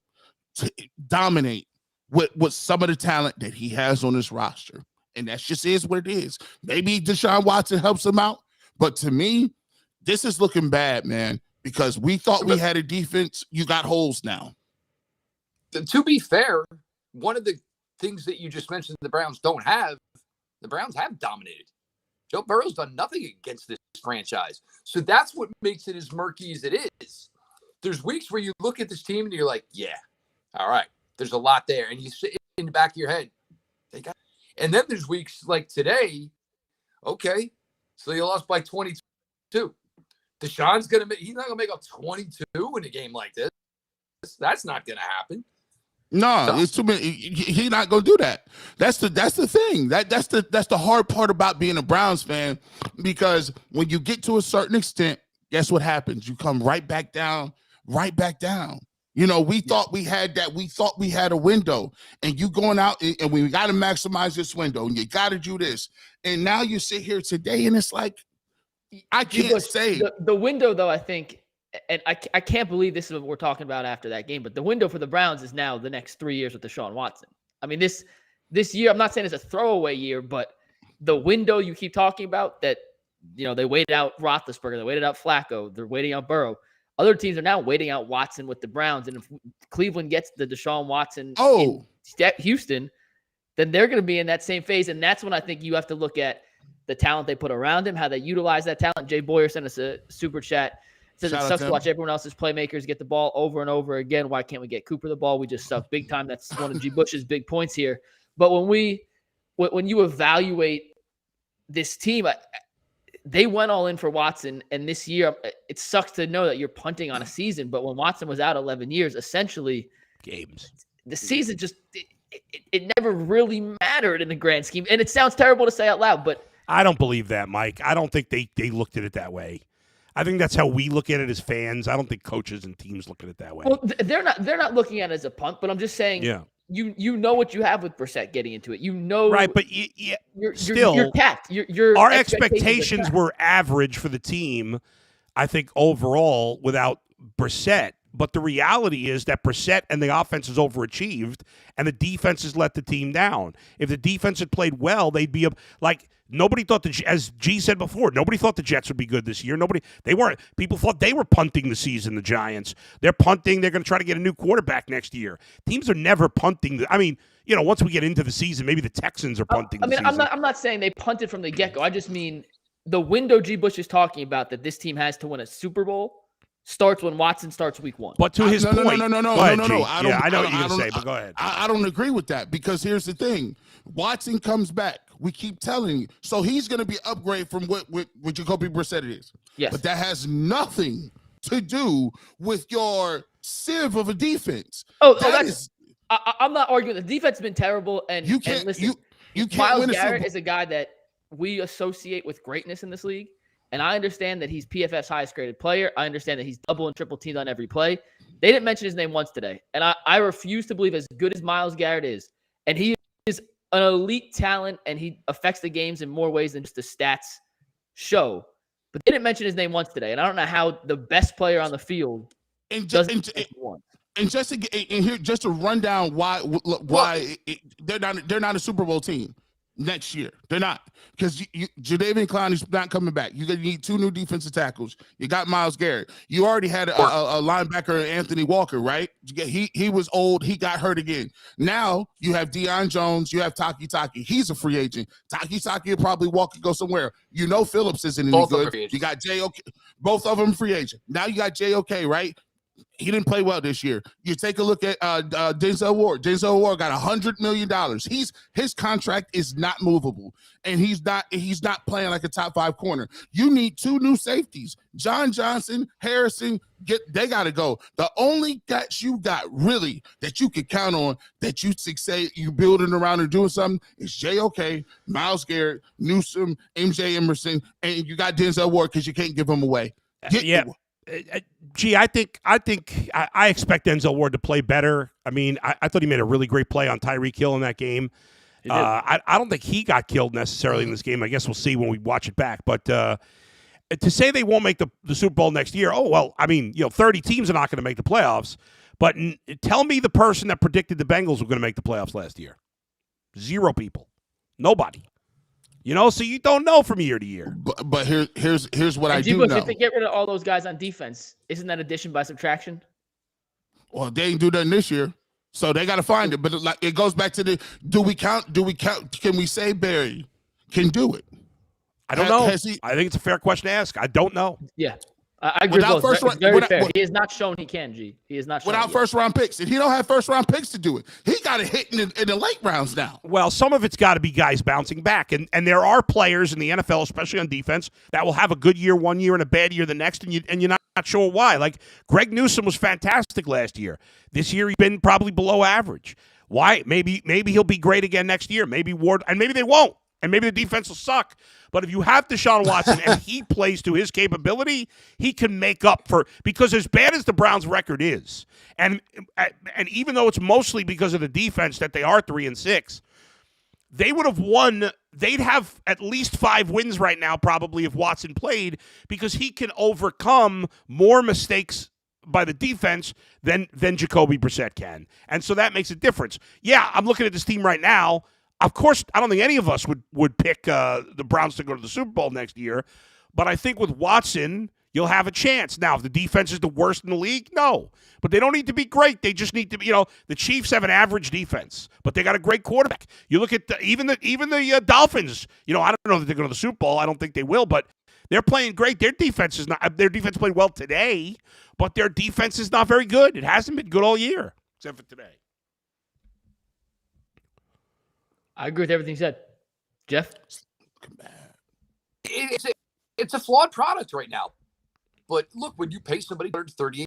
to dominate with some of the talent that he has on this roster. And that just is what it is. Maybe Deshaun Watson helps him out, but to me, this is looking bad, man, because we thought we had a defense. You got holes now. To be fair, one of the things that you just mentioned the Browns don't have, the Browns have dominated. Joe Burrow's done nothing against this franchise. So that's what makes it as murky as it is. There's weeks where you look at this team and you're like, yeah, all right, there's a lot there. And you sit in the back of your head, they got. And then there's weeks like today, okay, so you lost by 22. Deshaun's he's not going to make up 22 in a game like this. That's not going to happen. No, it's too many. He's not gonna do that. That's the thing. That's the hard part about being a Browns fan, because when you get to a certain extent, guess what happens? You come right back down. You know, we thought we had that. We thought we had a window, and you going out and we got to maximize this window, and you got to do this. And now you sit here today, and it's like I can't say the window though. I think. And I can't believe this is what we're talking about after that game, but the window for the Browns is now the next 3 years with Deshaun Watson. I mean, this year, I'm not saying it's a throwaway year, but the window you keep talking about that, you know, they waited out Roethlisberger, they waited out Flacco, they're waiting out Burrow. Other teams are now waiting out Watson with the Browns. And if Cleveland gets the Deshaun Watson in Houston, then they're going to be in that same phase. And that's when I think you have to look at the talent they put around him, how they utilize that talent. Jay Boyer sent us a super chat. Says it sucks to watch everyone else's playmakers get the ball over and over again. Why can't we get Cooper the ball? We just suck big time. That's one of G. Bush's big points here. But when you evaluate this team, they went all in for Watson. And this year, it sucks to know that you're punting on a season. But when Watson was out 11 years, essentially, games, the season just it never really mattered in the grand scheme. And it sounds terrible to say out loud, but I don't believe that, Mike. I don't think they looked at it that way. I think that's how we look at it as fans. I don't think coaches and teams look at it that way. well, they're not looking at it as a punt, but I'm just saying, Yeah. you know what you have with Brissett getting into it. You know, Right, but you're capped. Your our expectations expectations were average for the team, I think, overall without Brissett. But the reality is that Brissett and the offense has overachieved, and the defense has let the team down. If the defense had played well, they'd be like nobody thought as G said before, nobody thought the Jets would be good this year. They weren't. People thought they were punting the season. The Giants, they're punting. They're going to try to get a new quarterback next year. Teams are never punting. I mean, once we get into the season, maybe the Texans are punting. I mean, I'm not saying they punted from the get-go. I just mean the window G. Bush is talking about that this team has to win a Super Bowl starts when Watson starts week 1. But to his point, no. I know what you're going to say, but go ahead. I don't agree with that because here's the thing: Watson comes back. We keep telling you, so he's going to be an upgrade from what Jacoby Brissett is. Yes, but that has nothing to do with your sieve of a defense. I'm not arguing. The defense has been terrible, and you can't. And listen, you can't Myles win Garrett is a guy that we associate with greatness in this league. And I understand that he's PFF's highest graded player. I understand that he's double and triple teamed on every play. They didn't mention his name once today. And I refuse to believe as good as Myles Garrett is, and he is an elite talent, and he affects the games in more ways than just the stats show. But they didn't mention his name once today. And I don't know how the best player on the field doesn't once. And just to run down why they're not a Super Bowl team next year. They're not, because Jadeveon Clowney's not coming back. You're gonna need 2 new defensive tackles. You got Myles Garrett. You already had a linebacker, Anthony Walker, right? He was old. He got hurt again. Now you have Deion Jones. You have Taki. He's a free agent. Taki will probably walk and go somewhere. Phillips isn't any good. You got J.O.K. Both of them free agent. Now you got J.O.K., right? He didn't play well this year. You take a look at Denzel Ward. Denzel Ward got $100 million. His contract is not movable, and he's not playing like a top 5 corner. You need 2 new safeties. John Johnson, Harrison, they got to go. The only guys you got really that you can count on that you say you building around and doing something is J.O.K., Myles Garrett, Newsome, MJ Emerson, and you got Denzel Ward because you can't give him away. I think I expect Denzel Ward to play better. I mean, I thought he made a really great play on Tyreek Hill in that game. I don't think he got killed necessarily in this game. I guess we'll see when we watch it back. But to say they won't make the Super Bowl next year, 30 teams are not going to make the playoffs. But tell me the person that predicted the Bengals were going to make the playoffs last year. 0 people. Nobody. So you don't know from year to year. But here's what I do know. If they get rid of all those guys on defense, isn't that addition by subtraction? Well, they didn't do that this year, so they got to find it. But it goes back to do we count? Can we say Barry can do it? I don't know. I think it's a fair question to ask. I don't know. Yeah. I agree with those. It's very fair. He has not shown he can, G. He has not shown without first-round picks. And he don't have first-round picks to do it. He got it hit in the late rounds now. Well, some of it's got to be guys bouncing back. And there are players in the NFL, especially on defense, that will have a good year one year and a bad year the next, and you're not sure why. Like Greg Newsome was fantastic last year. This year he's been probably below average. Why? Maybe he'll be great again next year. Maybe Ward, and maybe they won't. And maybe the defense will suck. But if you have Deshaun Watson and he plays to his capability, he can make up for – because as bad as the Browns' record is, and even though it's mostly because of the defense that they are 3-6, they would have won – they'd have at least 5 wins right now probably if Watson played, because he can overcome more mistakes by the defense than Jacoby Brissett can. And so that makes a difference. Yeah, I'm looking at this team right now. Of course, I don't think any of us would pick the Browns to go to the Super Bowl next year. But I think with Watson, you'll have a chance. Now, if the defense is the worst in the league, no. But they don't need to be great. They just need to be, the Chiefs have an average defense, but they got a great quarterback. You look at even the Dolphins, I don't know that they're going to the Super Bowl. I don't think they will, but they're playing great. Their defense played well today, but their defense is not very good. It hasn't been good all year, except for today. I agree with everything you said. Jeff? It's a flawed product right now. But look, when you pay somebody $38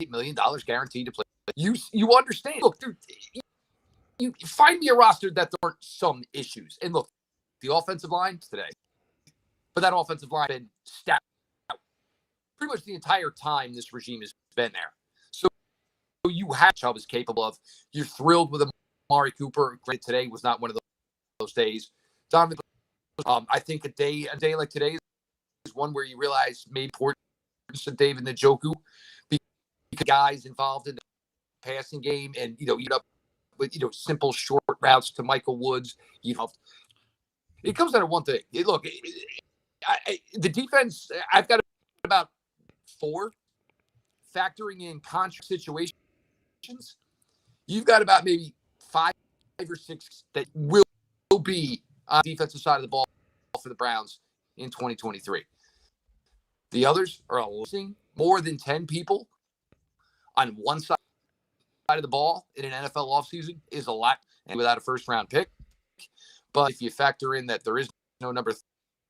million guaranteed to play, you understand. Look, dude, you find me a roster that there aren't some issues. And look, the offensive line today, but that offensive line has been stacked out pretty much the entire time this regime has been there. So you have Chubb is capable of. You're thrilled with Amari Cooper. Great, today was not one of those days. Donovan, I think a day like today is one where you realize maybe importance of David Njoku, because guys involved in the passing game, and you end up with simple short routes to Michael Woods. It comes down to one thing. Look, the defense. I've got about 4 factoring in contract situations. You've got about maybe 5 or 6 that will be on the defensive side of the ball for the Browns in 2023. The others are losing more than 10 people on one side of the ball in an NFL offseason is a lot, and without a first-round pick. But if you factor in that there is no number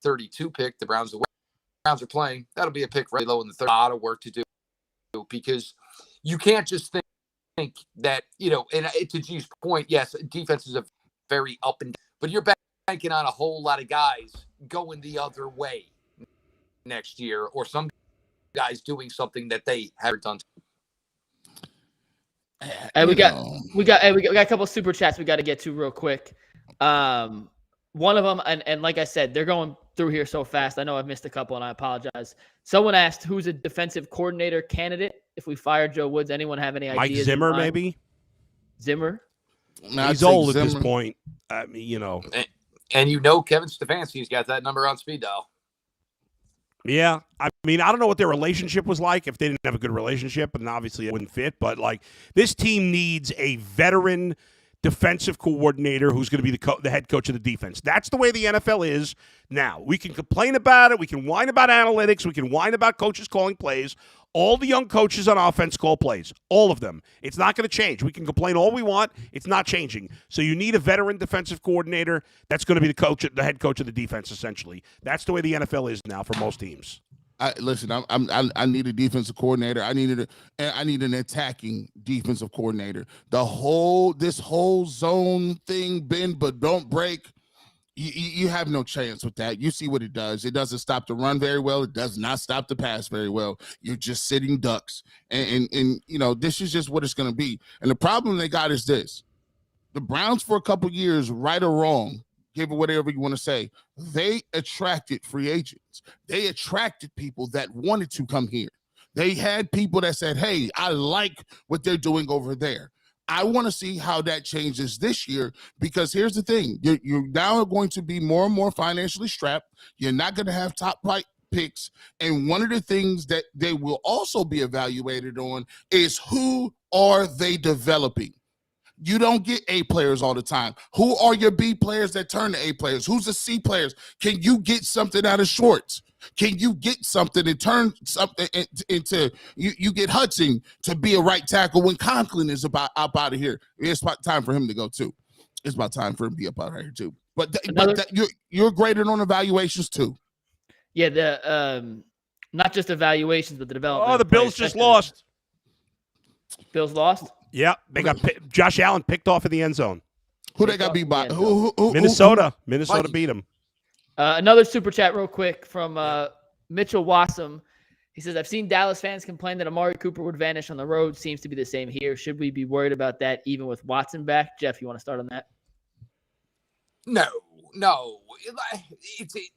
32 pick, the Browns are playing, that'll be a pick right low in the third. A lot of work to do, because you can't just think that, and to G's point, yes, defenses are very up and down, but you're banking on a whole lot of guys going the other way next year, or some guys doing something that they haven't done. And we got a couple of super chats we got to get to real quick. One of them, and like I said, they're going through here so fast. I know I've missed a couple, and I apologize. Someone asked, who's a defensive coordinator candidate if we fire Joe Woods? Anyone have any ideas? Mike Zimmer, maybe? Zimmer? No, he's old at this point. I mean, And Kevin Stefanski's got that number on speed dial. Yeah. I mean, I don't know what their relationship was like, if they didn't have a good relationship, and obviously it wouldn't fit. But, this team needs a veteran defensive coordinator who's going to be the head coach of the defense. That's the way the NFL is now. We can complain about it. We can whine about analytics. We can whine about coaches calling plays. All the young coaches on offense call plays. All of them. It's not going to change. We can complain all we want. It's not changing. So you need a veteran defensive coordinator that's going to be the head coach of the defense, essentially. That's the way the NFL is now for most teams. Listen, I need a defensive coordinator. I need an attacking defensive coordinator. This whole zone thing, bend but don't break. You have no chance with that. You see what it does. It doesn't stop the run very well. It does not stop the pass very well. You're just sitting ducks. And this is just what it's going to be. And the problem they got is this. The Browns, for a couple years, right or wrong, give it whatever you want to say, they attracted free agents. They attracted people that wanted to come here. They had people that said, hey, I like what they're doing over there. I want to see how that changes this year, because here's the thing. You're now going to be more and more financially strapped. You're not going to have top picks. And one of the things that they will also be evaluated on is who are they developing? You don't get A players all the time. Who are your B players that turn to A players? Who's the C players? Can you get something out of Schwartz? Can you get something and turn something into you get Hudson to be a right tackle when Conklin is up out of here? It's about time for him to go too. It's about time for him to be up out of here too. But you're graded on evaluations too. Yeah, the not just evaluations, but the development. Oh, the Bills just lost. Bills lost? Yeah, they got Josh Allen picked off in the end zone. Who they got beat by? Who, Minnesota. Minnesota beat him. Another super chat real quick from Mitchell Wassam. He says, I've seen Dallas fans complain that Amari Cooper would vanish on the road. Seems to be the same here. Should we be worried about that even with Watson back? Jeff, you want to start on that? No.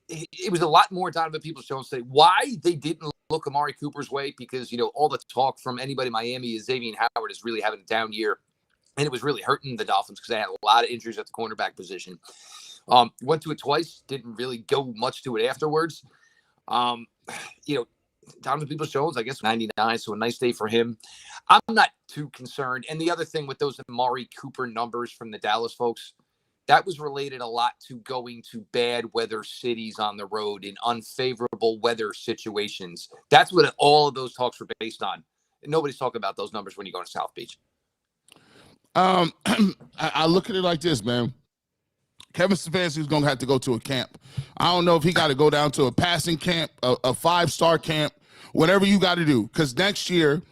It was a lot more Donovan Peoples showing say why they didn't look Amari Cooper's way, because, all the talk from anybody in Miami is Xavier Howard is really having a down year. And it was really hurting the Dolphins because they had a lot of injuries at the cornerback position. Went to it twice, didn't really go much to it afterwards. Donovan Peoples-Jones, I guess 99, so a nice day for him. I'm not too concerned. And the other thing with those Amari Cooper numbers from the Dallas folks, that was related a lot to going to bad weather cities on the road in unfavorable weather situations. That's what all of those talks were based on. And nobody's talking about those numbers when you go to South Beach. I look at it like this, man. Kevin Stefanski is going to have to go to a camp. I don't know if he got to go down to a passing camp, a 5-star camp, whatever you got to do. Because next year,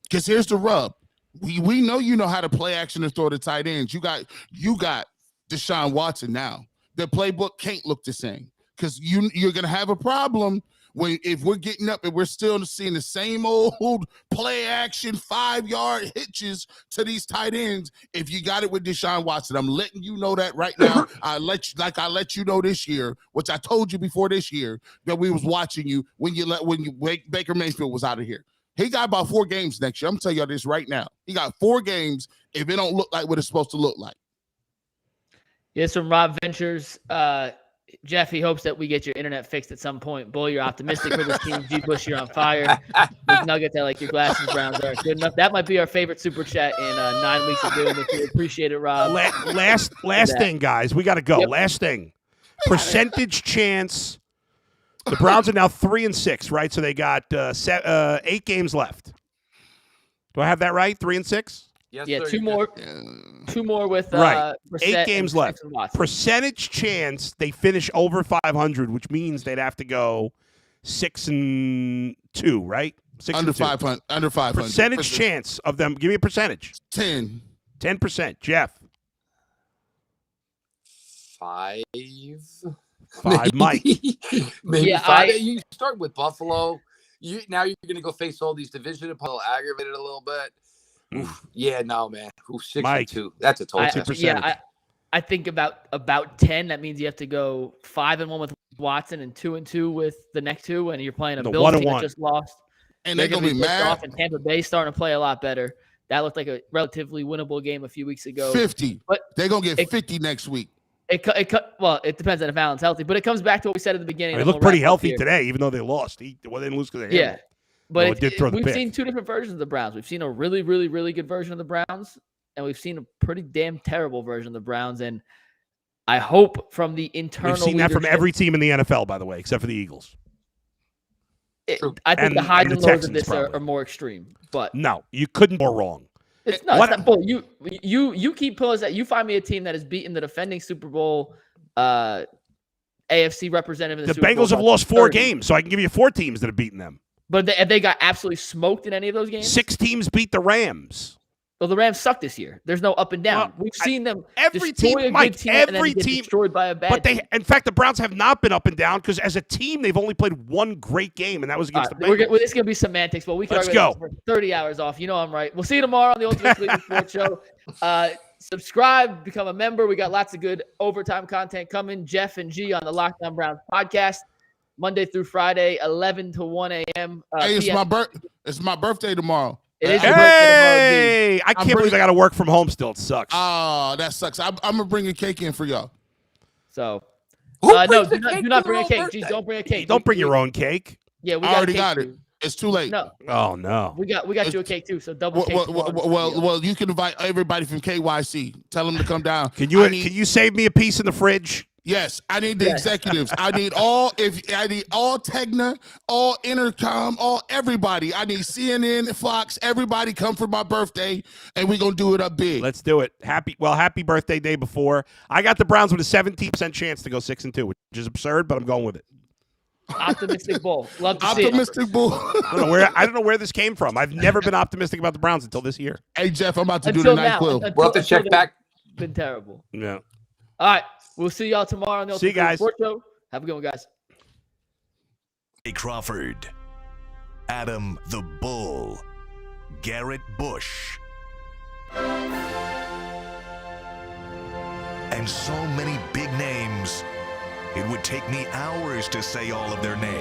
here's the rub. We know you know how to play action and throw the tight ends. You got Deshaun Watson now. The playbook can't look the same because you're gonna have a problem if we're getting up and we're still seeing the same old play action 5-yard hitches to these tight ends. If you got it with Deshaun Watson, I'm letting you know that right now. I let you know this year, which I told you before this year, that we was watching you when Baker Mayfield was out of here. He got about 4 games next year. I'm telling y'all this right now. He got 4 games if it don't look like what it's supposed to look like. Yes, from Rob Ventures. Jeff, he hopes that we get your internet fixed at some point. Bull, you're optimistic for this team. G. Bush, you're on fire. Nuggets, I like your glasses. Browns are good enough. That might be our favorite super chat in 9 weeks of doing it. We appreciate it, Rob. Last thing, guys. We got to go. Yep. Last thing. Percentage chance. The Browns are now 3-6, right? So they got 8 games left. Do I have that right? 3-6? Yes, Yeah, sir, 2 more. 2 more with right. Brissett 8 games left. Percentage chance they finish over 500, which means they'd have to go 6-2, right? 6 under 500. Under 500. Percentage chance of them. Give me a percentage. 10. 10%. Jeff. 5. 5, Mike. Maybe Yeah, 5. You start with Buffalo. Now you're going to go face all these division opponents, aggravated a little bit. Oof. Yeah, no, man. 6-2. That's a total percentage. Yeah, I think about 10. That means you have to go 5-1 with Watson and 2-2 with the next 2, and you're playing a Bills team that just lost. And they're gonna be mad. Off, and Tampa Bay starting to play a lot better. That looked like a relatively winnable game a few weeks ago. 50. But they're gonna get 50 next week. Well, it depends on if Allen's healthy, but it comes back to what we said at the beginning. They look pretty healthy today, even though they lost. They didn't lose because they had it. But we've seen 2 different versions of the Browns. We've seen a really, really, really good version of the Browns, and we've seen a pretty damn terrible version of the Browns. And I hope from the internal We've seen that from every team in the NFL, by the way, except for the Eagles. I think the highs and lows of this are more extreme. But no, you couldn't go wrong. It's not bull. You keep pulling that. You find me a team that has beaten the defending Super Bowl AFC representative in the Super Bowl. The Bengals have lost 4 games, so I can give you 4 teams that have beaten them. But they got absolutely smoked in any of those games? 6 teams beat the Rams. Well, the Rams suck this year. There's no up and down. We've seen them every destroy team, a Mike, good team every and then get team destroyed by a bad team. In fact, the Browns have not been up and down because as a team, they've only played 1 great game, and that was against the Bengals. This is going to be semantics, but we can argue about this for 30 hours off. You know I'm right. We'll see you tomorrow on the Ultimate League Sports Show. Subscribe, become a member. We got lots of good overtime content coming. Jeff and G on the Lockdown Browns podcast, Monday through Friday, 11 to 1 a.m. Hey, it's my birthday tomorrow. It is your birthday tomorrow, G. I can't believe I got to work from home still. It sucks. Oh, that sucks. I'm going to bring a cake in for y'all. So, no, do not bring a cake. G, don't bring a cake. Don't bring your own cake. Yeah, we I already got it. It's too late. No. Oh no. We got you a cake too. So double cake. Well, you can invite everybody from KYC. Tell them to come down. Can you save me a piece in the fridge? Yes, I need the executives. I need all Tegna, all Intercom, everybody. I need CNN, Fox, everybody come for my birthday, and we're gonna do it up big. Let's do it. Happy birthday day before. I got the Browns with a 17% chance to go 6-2, which is absurd, but I'm going with it. Optimistic bull. Love to see it. Optimistic bull. I don't know where this came from. I've never been optimistic about the Browns until this year. Hey Jeff, I'm about to do the NyQuil. We'll have to check back. Been terrible. Yeah. All right. We'll see y'all tomorrow on the See you guys. Sports Show. Have a good one, guys. Crawford, Adam the Bull, Garrett Bush, and so many big names, it would take me hours to say all of their names.